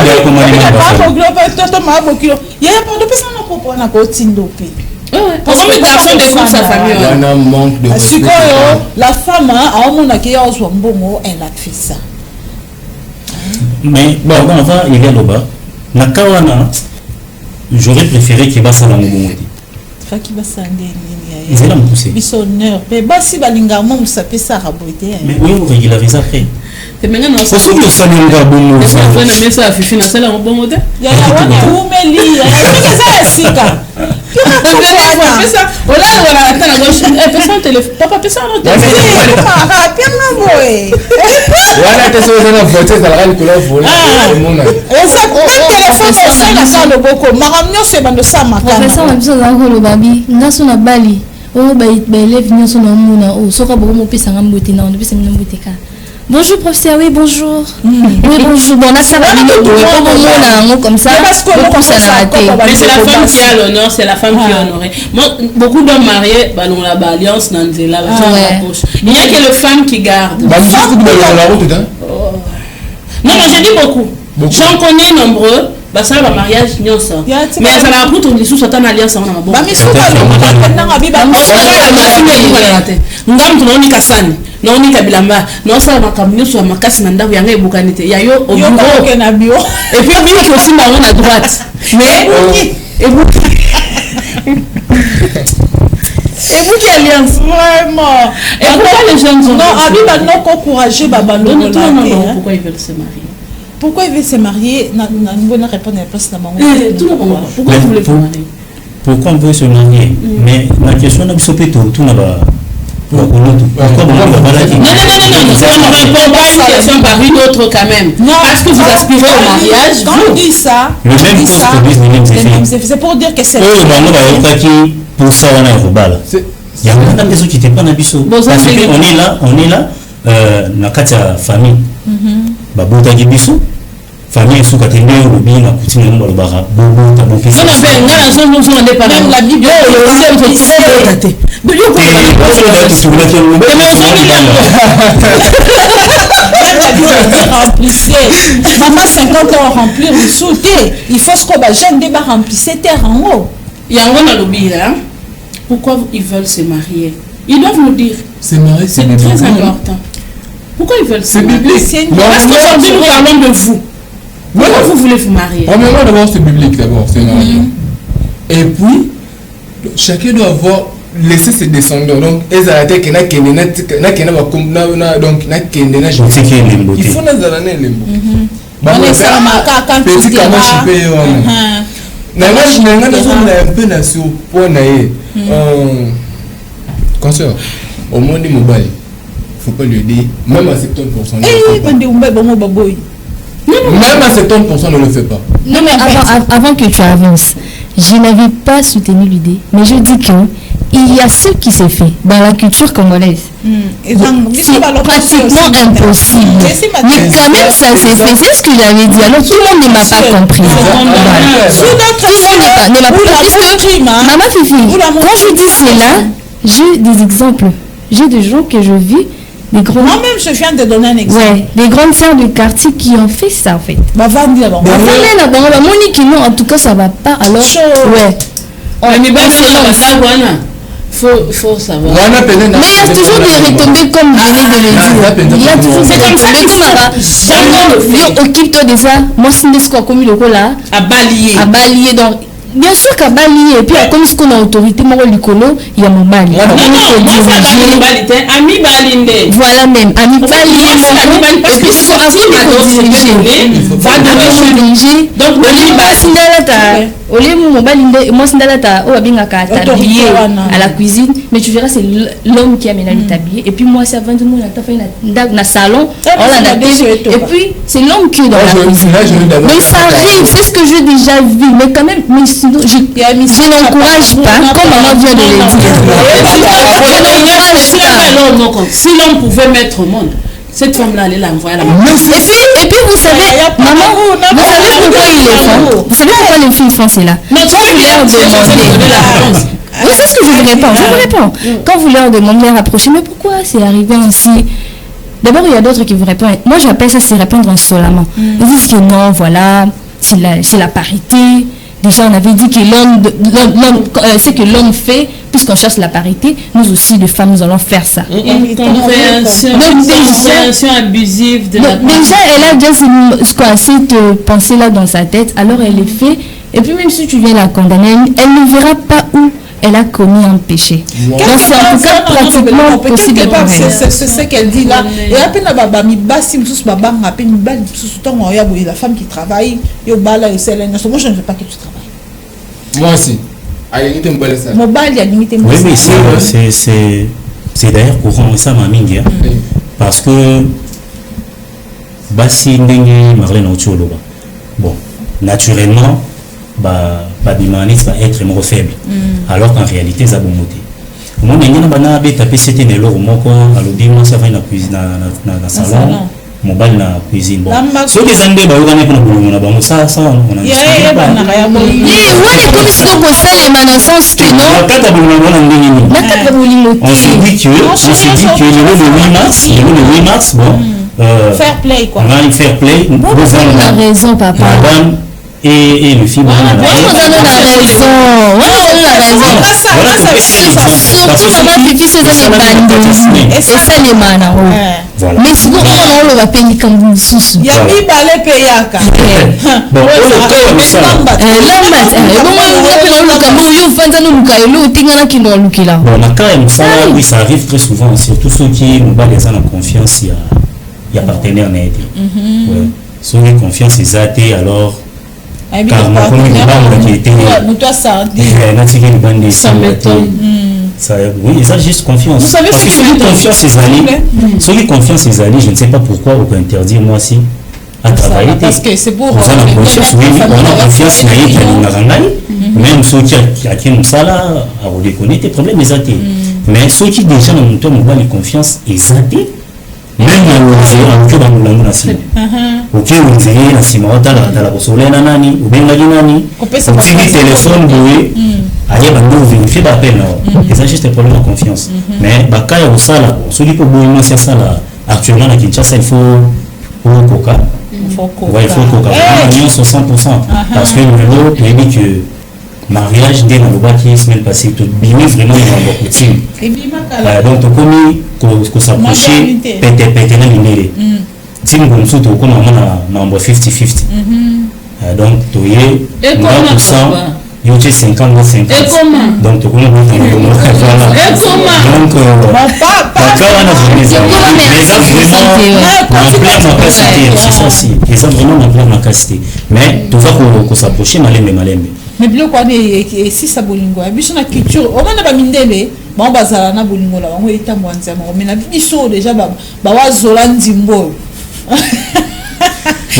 Speaker 4: il y a comment il
Speaker 1: y
Speaker 5: a un manque de respect.
Speaker 1: La femme, elle a fait ça.
Speaker 4: Mais bon, avant, il y a là-bas. Nakawana, j'aurais préféré qu'il va s'en aller.
Speaker 1: Qui va s'en
Speaker 4: Il va me pousser.
Speaker 1: Bisonneur. Mais si balinga mom ça peut ça raboter.
Speaker 4: Mais oui, on régularise après.
Speaker 7: C'est maintenant
Speaker 4: ça se le salinga bon.
Speaker 7: Est-ce qu'on a mis ça à Fifi na sala en bon mode?
Speaker 1: Ya wana umeli. Qu'est-ce que ça sika?
Speaker 7: Voilà, attends la gauche. Personne téléphone. Papa personne non téléphone.
Speaker 5: Voilà, t'es sur une voiture dans la couleur volée.
Speaker 1: Ça téléphone ça na ça le boko. Maramnyo c'est bando ça makana.
Speaker 6: Professeur on biso za ko lo babi. Naso na bali. Oh ba élève nyoso na muna. Oh soka boko mo pesa ngambote na on pesa ngambote ka. Bonjour professeur, oui bonjour. Oui bonjour. Bon là ça va bien. Comme ça.
Speaker 7: Mais c'est la femme qui a l'honneur, c'est la femme qui est honorée. Beaucoup d'hommes mariés, bah on a alliance dans la poche. Il n'y a que les femmes qui gardent. Non, j'ai dit beaucoup. J'en connais nombreux. Bah ça va mariage non ça. Mais ça la route on dit sous en alliance on a bon.
Speaker 1: Bah mais sous pas na biba.
Speaker 7: Ngam tunoni kasani. Non ni kabilamba. Non ça va comme sur makasi na ndavu yanga ebukanite. Ya yo au bureau. Et puis lui qui aussi marron à droite. Mais et vous alliance
Speaker 1: vraiment.
Speaker 7: Et pourquoi les jeunes sont
Speaker 1: non abiba non encourager baba
Speaker 7: non pourquoi ils veulent se marier?
Speaker 1: Pourquoi il veut se marier? Na bonne réponse à la place d'abord.
Speaker 7: Pourquoi vous voulez se marier?
Speaker 4: Pourquoi on veut se marier? Mais la question n'a pas été tout là-bas. Pourquoi
Speaker 7: non, on ne répond pas une question par une autre quand même. Non, parce que vous aspirez au mariage.
Speaker 1: Quand on dit ça,
Speaker 4: le même cause que disent les mêmes effets.
Speaker 1: C'est pour dire que c'est.
Speaker 4: Oh, bah non, bah qui pour ça on a un rebal. Il y a pas de maison qui n'était pas nabiso. Parce qu'on est là, na katia famille. Babota gibiso. Famille sous catégorie ou bien la coutume de l'Olbara. Bobo, t'as bon fils.
Speaker 7: Non, non, c'est un départ. Même la Bible,
Speaker 1: Maman 50 ans remplir le sauté. Il faut ce qu'on va jeune débat remplissez terre en haut.
Speaker 7: Il y a un lobby là. Pourquoi ils veulent se marier? Ils doivent nous dire.
Speaker 5: Se marier,
Speaker 7: c'est très important. Pourquoi ils veulent se marier? Parce qu'aujourd'hui nous parlons de vous. Pourquoi vous voulez vous marier?
Speaker 5: Premièrement, d'abord, c'est biblique, d'abord, c'est marié. Et puis, chacun doit avoir laissé ses descendants. Donc, il faut pas lui dire, même à 70%. Même à 70% ne le fait pas.
Speaker 6: Non, mais avant que tu avances, je n'avais pas soutenu l'idée, mais je dis que il y a ce qui s'est fait dans la culture congolaise. C'est pratiquement impossible. Mais quand même, ça s'est fait. C'est ce que j'avais dit. Alors, tout le monde ne m'a pas compris. Maman Fifi, quand je dis cela, j'ai des exemples. J'ai des gens que je vis.
Speaker 1: Moi-même, je viens de donner un exemple.
Speaker 6: Ouais, les grandes sœurs du quartier qui ont fait ça, en fait.
Speaker 1: Bah, va dire bon.
Speaker 6: Monique, non, en tout cas, ça va pas. Alors, ouais.
Speaker 7: Mais faut savoir.
Speaker 6: Mais il y a toujours des retombées comme je viens de le dire. Il y a toujours des retombées comme occupe-toi de ça. Moi, c'est ce qu'on a commis le rôle là.
Speaker 7: À
Speaker 6: balayer. Donc, bien sûr qu'à balayer, et puis comme ce qu'on a autorité, moi, il y a mon bali.
Speaker 7: Ami Balinde.
Speaker 6: Voilà même, Ami Balinde. Et puis, c'est avant de diriger. Donc, au lieu de mon balinde, moi, c'est tablier à la cuisine. Mais tu verras, c'est l'homme qui amène le tablier. Et puis, moi, c'est avant de nous, on a fait un salon. Et puis, c'est l'homme qui est dans la cuisine. Mais ça arrive, c'est ce que j'ai déjà vu. Mais quand même, je n'encourage pas, comme maman vient de le dire.
Speaker 7: Si l'homme pouvait mettre au monde, cette femme-là, elle l'envoie à la
Speaker 6: maman. Et puis vous savez, maman, vous savez pourquoi ils le font? Vous savez pourquoi les filles font cela?
Speaker 7: Mais quand vous leur demandez,
Speaker 6: oui, c'est ce que je vous réponds. Je vous réponds. Quand vous leur demandez à rapprocher, mais pourquoi c'est arrivé ainsi? D'abord, il y a d'autres qui vous répondent. Moi, j'appelle ça, c'est répondre insolemment. Ils disent que non, voilà, c'est la parité. Déjà, on avait dit que c'est que l'homme fait, puisqu'on cherche la parité, nous aussi, les femmes, nous allons faire ça.
Speaker 7: Une compréhension abusive de la
Speaker 6: déjà, elle a déjà cette pensée-là dans sa tête, alors elle est fait. Et puis, même si tu viens la condamner, elle ne verra pas où elle a commis un péché. Donc, c'est en tout cas pratiquement possible.
Speaker 1: C'est ce qu'elle dit là. Et après, la femme qui travaille, moi, je ne veux pas que tu travailles.
Speaker 5: Moi aussi.
Speaker 4: Oui, c'est d'ailleurs courant, ça m'a mis. Parce que, Marlène Otioloba. Bon, naturellement, Babimanis va être moins faible. Alors qu'en réalité, ça va monter. Moi, je vais taper c'était ne l'eau, moi, à l'obéissance, ça va dans la cuisine, dans le salon. Mon bal na cuisine bon so les andes ba yogana pour nous na ba ça on a
Speaker 6: oui comme si on ça les manasons que non
Speaker 4: on se dit que le 8 mars bon
Speaker 1: fair play quoi
Speaker 4: on a fair play
Speaker 6: vous avez raison papa
Speaker 4: madame et le film
Speaker 6: on a raison et ça les manas mais si vous on va payer comme vous sous
Speaker 1: il y a mis balé payaka
Speaker 4: bon oui ça arrive très souvent surtout ceux qui n'ont pas les en confiance il y a partenaire net ceux qui ont confiance ils athées alors car ma commune qui était oui, ça juste confiance.
Speaker 1: Vous savez,
Speaker 4: parce que ceux qui confiance ses alliés, je ne sais pas pourquoi on peut interdire moi aussi à travailler.
Speaker 1: Parce que c'est pour
Speaker 4: on a confiance, oui, on a confiance même ceux qui ont ça là, à reconnaître les problèmes les athées. Mais ceux qui déjà n'ont pas de confiance ils athées. Même dans le ok on dirait la simota dans la solena nani ou bien nani on téléphone doué allez bah nous vérifier d'appel là et ça juste un problème de confiance mais bah quand il y a ça là celui pour moi c'est ça là actuellement à Kinshasa il faut coca il faut coca on est sur 100% parce que le il dit que mariage dès le bas qui semaine passée tout bien vraiment il y a beaucoup de signes donc tout comme qu'on s'approcher pété na minéré team comme ça tout comme on a 50-50 donc tu es 100% il y a 50-50 donc tout comme on donc les hommes vraiment en pleine capacité mais tout va qu'on s'approcher malembe
Speaker 1: mais bien quoi et si ça bolingo et puis sur la culture on a pas mindele bon bazala na bolingo là on est tambo nzama mais na biso déjà ba wa zolandi mbo
Speaker 4: oui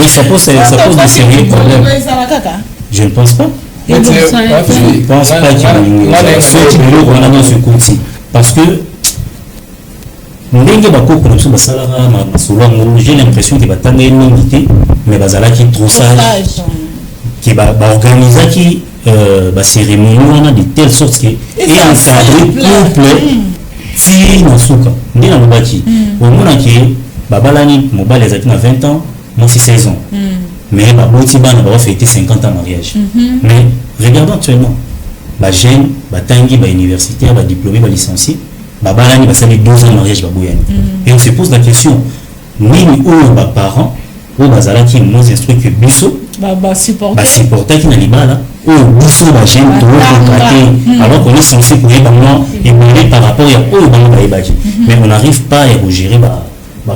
Speaker 4: ça pose de sérieux problèmes je ne pense pas je ne pense pas qu'il y a ceux qui on a dans ce côté parce que ndenge bakoko na biso basalaka masolongo j'ai l'impression que batanga minité mais bazala qui trop sage qui va organiser qui cérémonie de telle sorte que et encadrer couple ti na suka ndi na lobaki omona ki babalani mobile ezaki na 20 ans moi c'est 16 ans mais baboti bana ba fêter 50 ans mariage mais regardons actuellement ba jeune batangi ba universitaire ba diplômé ba licencié babalani basali 12 ans mariage baboyani et on se pose la question nini ou ba parents ou bazala qui moins instruit que biso supporter qui n'a libala ou biso ba jeune to contraté alors qu'on est censé pour évoluer par rapport à eux dans le baïbaki mais on n'arrive pas à gérer ba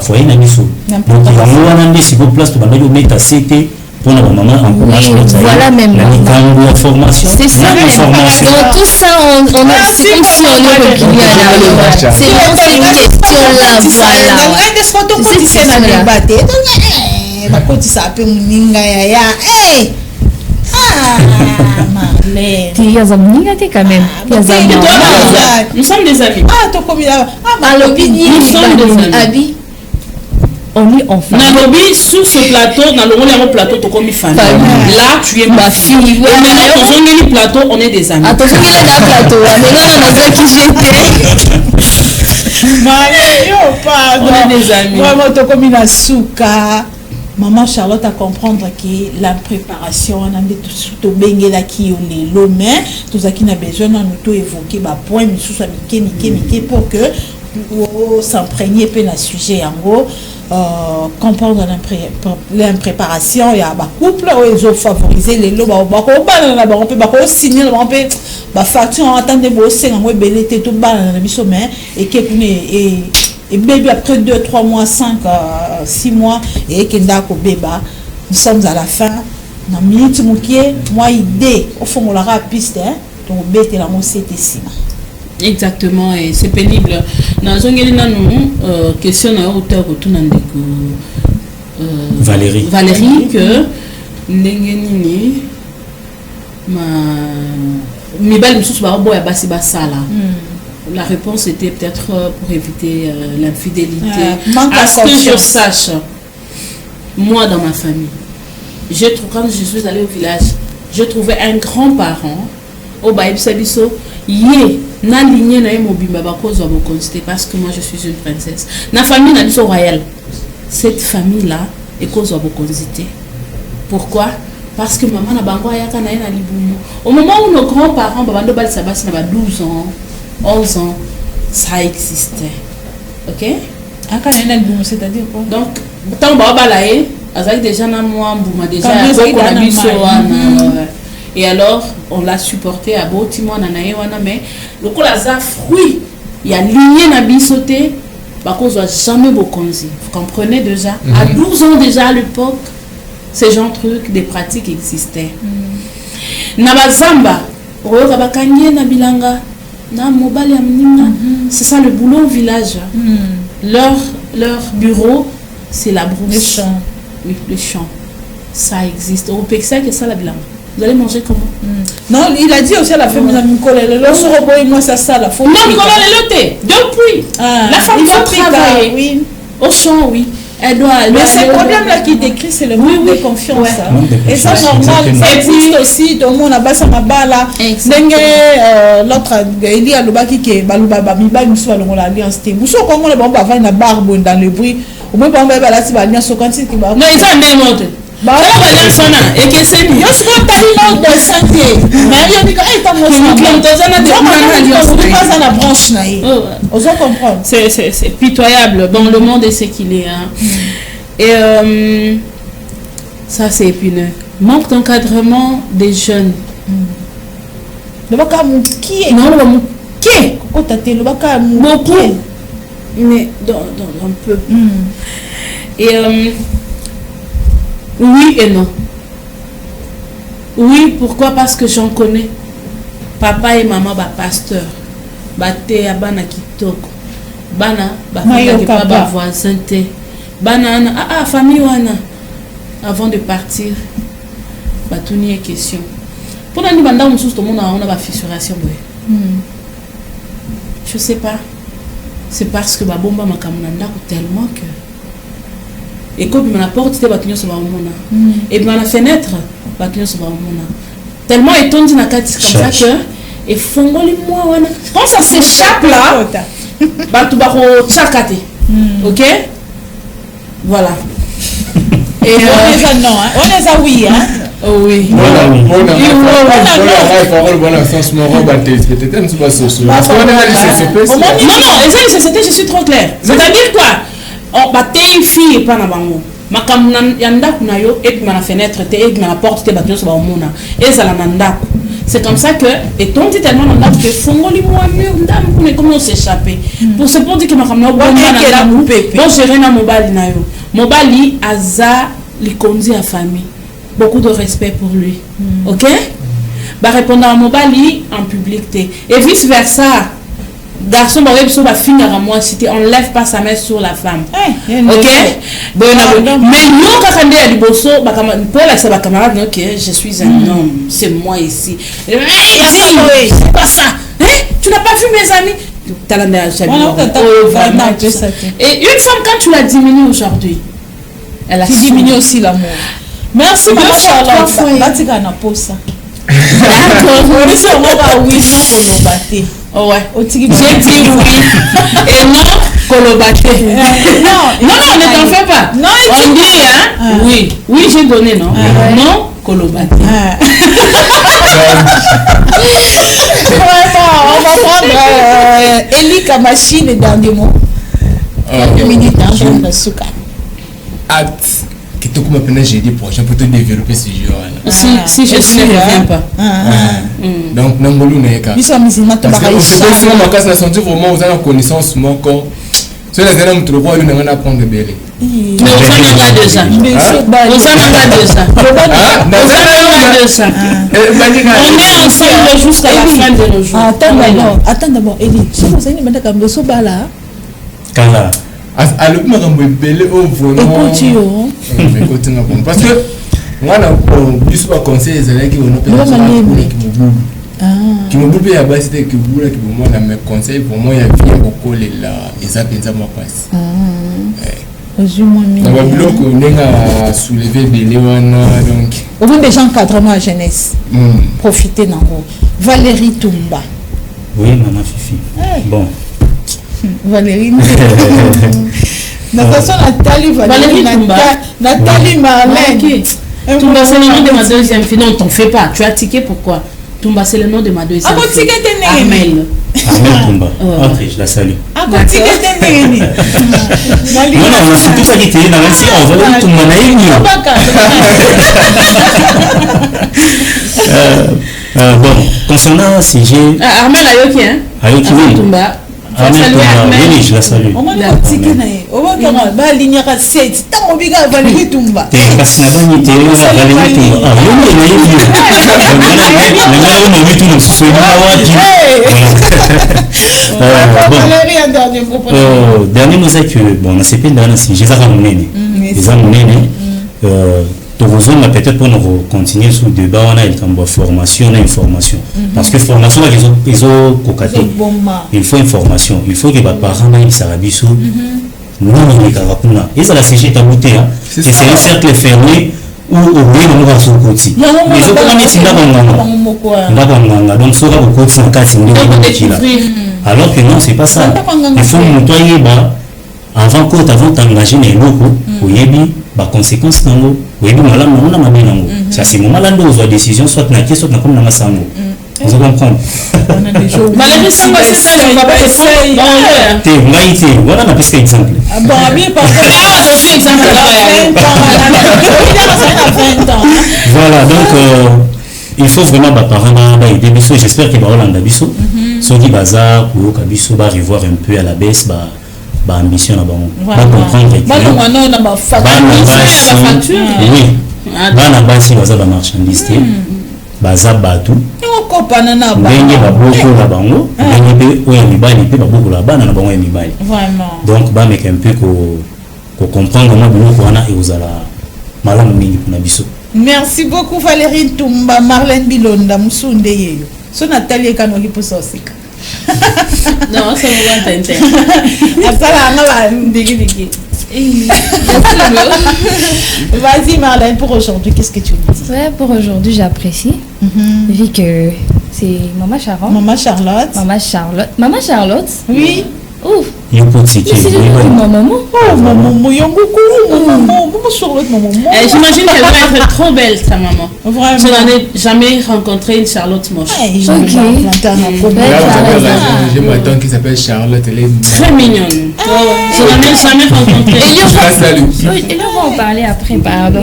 Speaker 4: foyer na biso donc on a demandé si vous place pour mettre à CT pour la maman encourage
Speaker 6: voilà même
Speaker 4: la formation
Speaker 6: c'est ça dans tout ça on a c'est comme si on est reculé à la c'est une question là voilà
Speaker 1: c'est photo qu'on dit c'est na débatté bakoti ça pe muninga ya Marlène
Speaker 6: tu y a ça muninga t'es quand même
Speaker 7: nous sommes des amis
Speaker 1: toi comme
Speaker 6: à l'opinion
Speaker 7: nous sommes des amis
Speaker 6: Abi mis en famille.
Speaker 7: Nalobi sur ce plateau, on plateau to comme famille. Là tu es ma fille. On est plateau, on est des amis.
Speaker 6: Attention, il y a un plateau. Mais non, on a qui j'étais.
Speaker 1: Pardon.
Speaker 7: On est des amis.
Speaker 1: Vraiment, to comme une souka. Maman Charlotte à comprendre que la préparation, on a tout bengela qui on est l'homme, tout ça qui n'a besoin de nous évoquer, bah point, mais sous ça miqué pour que s'imprégner peu dans sujet en gros. Comprendre l'impréparation, il y a des couples où ils ont favorisé les lots, on peut signer, on peut facture en attendant de bosser, on peut belleter tout bas dans le sommet et et bébé après 2, 3 mois, 5, 6 mois et kendako beba, nous sommes à la fin. Dans minute moi idée au fond on l'aura piste donc bête la c'était si.
Speaker 7: Exactement, et c'est pénible. Dans une question à hauteur autour
Speaker 4: Valérie
Speaker 7: que n'engeni ma belle mususu ba boya basi basala. La réponse était peut-être pour éviter l'infidélité. À ce que je sache, moi dans ma famille, quand je suis allée au village, je trouvais un grand-parent au Baïbsabiso, na lignée na mobimba ba cause de constater parce que moi je suis une princesse. Na famille na biso royale. Cette famille là est cause de constater. Pourquoi? Parce que maman na bango ayaka na na libumu. Au moment où nos grands-parents babando bal sabasi na 12 ans, 11 ans, ça existait. OK?
Speaker 1: Aka na libumu c'est-à-dire quoi?
Speaker 7: Donc tant ba balaye, azali déjà na moi mbuma déjà beaucoup na biso wana. Et alors, on l'a supporté à Botimo, mais le coup, la fruit, il y a lié na bisoté, parce qu'on n'a jamais beaucoup. Vous comprenez déjà? À 12 ans déjà à l'époque, ces gens trucs, des pratiques existaient. Nabazamba, c'est ça le boulot au village. Leur bureau, c'est la brousse.
Speaker 1: Le champ.
Speaker 7: Oui, le champ. Ça existe. Au Pexia, c'est ça la bilanga. Vous allez manger comment?
Speaker 1: Non, il a dit aussi à la femme, moi ça la faute.
Speaker 7: Non, depuis. La femme doit travailler.
Speaker 1: Oui.
Speaker 7: Au champ, oui. Elle doit.
Speaker 1: Mais ce problème-là qui décrit, c'est le manque de confiance. Et ça, normal, ça existe aussi. Tout le monde a bassé ma balle. L'autre, il y a le baki qui est baluba, miba, nous sommes dans l'alliance. Vous savez comment on va avoir une barbe dans le bruit. Au moins, on va avoir la alliance au cantique.
Speaker 7: Non, ils ont des montres. Et que c'est bien.
Speaker 1: Je suis pas de santé. Mais il y a la branche. On doit comprendre.
Speaker 7: C'est pitoyable. Bon, le monde est ce qu'il est. Et ça, c'est épineux. Manque d'encadrement des jeunes.
Speaker 1: Le baka mouki.
Speaker 7: Non, le mouki.
Speaker 1: Beaucoup.
Speaker 7: Mais un peu. Et oui et non. Oui, pourquoi? Parce que j'en connais. Papa et maman, pasteur. Bate abana kitoko. Bana, bana voisin te. Bana, famille wana. Avant de partir, batuni question. Pour nous banda on tout le monde on a ba fissuration. Je sais pas. C'est parce que ba bomba makamunda tellement que et quand la porte était battu sur la et dans la fenêtre battu sur la tellement étonné na kati comme ça que et fongoli moi quand ça s'échappe là batu bako tchakate. OK, voilà. Et
Speaker 1: on les a non on les a oui
Speaker 7: oui. Non, je suis trop clair. C'est-à-dire quoi? On battait une fille et pas na bango. Makamuna yanda kuna yo et puis na fenêtre et puis na porte te battu sur bamona. Et ça la nanda. C'est comme ça que et ton dit tellement nanda que fongoli moi mur ndam kuna comment s'échapper. Pour ce point dire que makamuna bon gérer na mobile na yo. Mobali aza li kondi à famille. Beaucoup de respect pour lui. OK? Bah répondre à mobali en public et vice versa. Garçon va finir à moi si on ne lève pas sa main sur la femme. OK? Bon, mais nous quand on est à Liboso, pour la camarade, OK, je suis un homme, c'est moi ici. C'est pas ça. Tu n'as pas vu mes amis? Et une femme quand tu la diminues aujourd'hui,
Speaker 1: qui diminue aussi l'amour. Merci maman Charlotte. Batika na posa. D'accord. Oui, c'est moi oui sans kolobate.
Speaker 7: Oh ouais. J'ai dit oui et non kolobate. Non, ne t'en fais pas. Non, on dit hein. Oui, j'ai donné non. Non kolobate.
Speaker 1: On va prendre Eli Kamachine dans des mots. Quelques minutes dans le souka.
Speaker 5: Acte. J'ai dit prochain pour te développer ce jeu.
Speaker 7: Si je ne reviens pas.
Speaker 5: Donc, Nangolou n'est qu'à.
Speaker 1: Nous sommes musulmans.
Speaker 5: Parce que souvent, ma casse n'a senti vraiment aux gens connaissance mon corps. C'est les élèves qui le voient, ils n'ont pas prendre de bébé.
Speaker 7: Mais on s'en a deux ans. On s'en a deux ans. On est ensemble jusqu'à la fin de nos jours.
Speaker 1: Attends d'abord, Eli. Si vous avez maintenant comme ce bala.
Speaker 4: Kala.
Speaker 5: À le moment où belé au vraiment. Parce que moi là plus pas conseil les élèves qui vont nous payer qui me bouge à base c'était que vous là qui vous moi mes conseils pour moi il y a bien beaucoup les là et ça pensa moi passe. On va bloquer on est à soulever belé donc.
Speaker 1: Au moins des gens encadrement à jeunesse. Profitez d'en haut. Valérie Toumba.
Speaker 4: Oui maman Fifi. Bon.
Speaker 1: Valérie Nathalie Marlène.
Speaker 7: Toumba, c'est le nom de ma deuxième fille. Non, t'en fais pas. Tu as tiqué pourquoi? Toumba, c'est le nom de ma deuxième fille.
Speaker 1: Armel.
Speaker 4: Armel Toumba. Entrez, je la salue.
Speaker 1: Non,
Speaker 4: on a tout ça qui était dans la séance. On va Toumba bon, concernant CG.
Speaker 7: Armel Ayoki, hein?
Speaker 4: Ayoki, oui.
Speaker 7: Toumba.
Speaker 4: Oui, je la salue.
Speaker 1: On va dire que
Speaker 4: dernier mot c'est que bon, on a CP dans si j'ai ça peut-être pour nous continuer sous le débat, on a une formation, on a une formation. Parce que formation, ils ont cocaté. Il faut une formation. Il faut que les parents aient sarabiso. Nous, on est caracuna. Et ça, la CG est aboutie. C'est un cercle fermé où au bout de nous, on côté. Les autres, on est là. Donc, il faut beaucoup de cas. Alors que non, c'est pas ça. Il faut nettoyer avant que avant d'engager les locaux, pour y avoir conséquences dans l'eau. Oui, ça c'est mon malade où la décision soit naquée, soit comme dans sango. Vous comprenez?
Speaker 7: Malheureusement, c'est ça, on va pas essayer.
Speaker 4: Voilà un petit exemple.
Speaker 1: Bon, bien, parce que exemple.
Speaker 4: Voilà, donc il faut vraiment parents aider biso. J'espère qu'il va avoir l'ambition. Ceux qui bazar pour kabiso va revoir un peu à la baisse ambition là-bas. Va comprendre que oui. Bana basi baza ba marchandise baza batu ndenge baboko la bango ndenge pe oya mibali pe baboko la bana na bango ya mibali donc ba meka un peu ko comprendre na biloko wana e ozala malamu mingi kuna biso.
Speaker 1: Merci beaucoup Valérie Toumba. Marlène Bilonda musunde yeyo so Nathalie Kanoki pososika.
Speaker 7: Non, ça va t'intéresser.
Speaker 1: Vas-y Marlène, pour aujourd'hui, qu'est-ce que tu me dis?
Speaker 6: Ouais, pour aujourd'hui, j'apprécie. Vu que c'est Maman Charlotte.
Speaker 1: Maman Charlotte.
Speaker 6: Maman Charlotte. Maman Charlotte.
Speaker 1: Oui.
Speaker 6: Ouf.
Speaker 4: C'est
Speaker 6: maman.
Speaker 1: Oh, maman, Charlotte, maman.
Speaker 7: J'imagine qu'elle va être trop belle, ta maman. Vraiment. Je n'en ai jamais rencontré une Charlotte moche.
Speaker 5: J'ai ma tante qui s'appelle Charlotte, elle est
Speaker 7: très mignonne. Je n'en ai jamais rencontré.
Speaker 6: Et là, on va en parler après, pardon.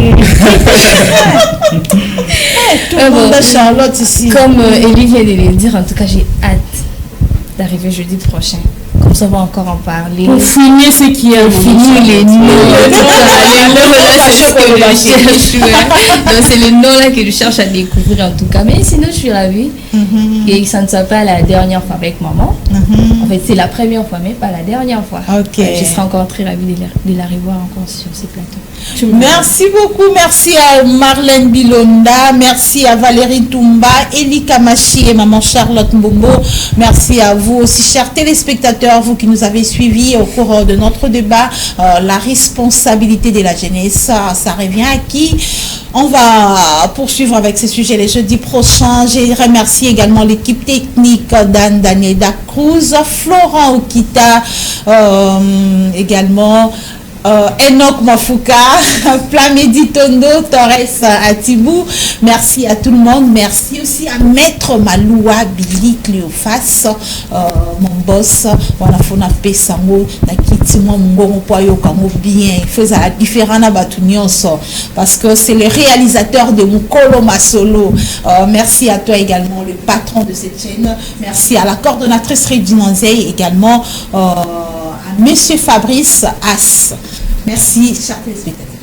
Speaker 1: Tout le monde a Charlotte ici.
Speaker 6: Comme Elie vient de le dire, en tout cas, j'ai hâte d'arriver jeudi prochain. Comme ça, on va encore en parler.
Speaker 7: Pour finir ce qui a
Speaker 6: fini les noms. Donc, c'est le nom là que je cherche à découvrir en tout cas. Mais sinon, je suis ravie. Et ça ne soit pas la dernière fois avec maman. En fait, c'est la première fois, mais pas la dernière fois.
Speaker 1: Ok.
Speaker 6: Je serai encore très ravie de la revoir encore sur ces plateaux.
Speaker 1: Merci beaucoup. Merci à Marlène Bilonda. Merci à Valérie Toumba, Eli Kamachi et Maman Charlotte Mbombo. Merci à vous aussi, chers téléspectateurs, vous qui nous avez suivis au cours de notre débat. La responsabilité de la jeunesse, ça revient à qui? On va poursuivre avec ce sujet les jeudis prochains. Je remercie également l'équipe technique d'Anne Daniela Cruz, Florent Okita, également Enoch Mafuka, Plamedi Tondo, Torres Atibou. Merci à tout le monde. Merci aussi à Maître Maloua Billy Cléophas, mon boss. Voilà, fona pesango na kitimo ngongo poyo kango bien. Faisait la différence na batunionso parce que c'est le réalisateur de Mukolo Masolo. Merci à toi également, le patron de cette chaîne. Merci à la coordonnatrice Redinanzei également. À Monsieur Fabrice As. Merci, chers téléspectateurs.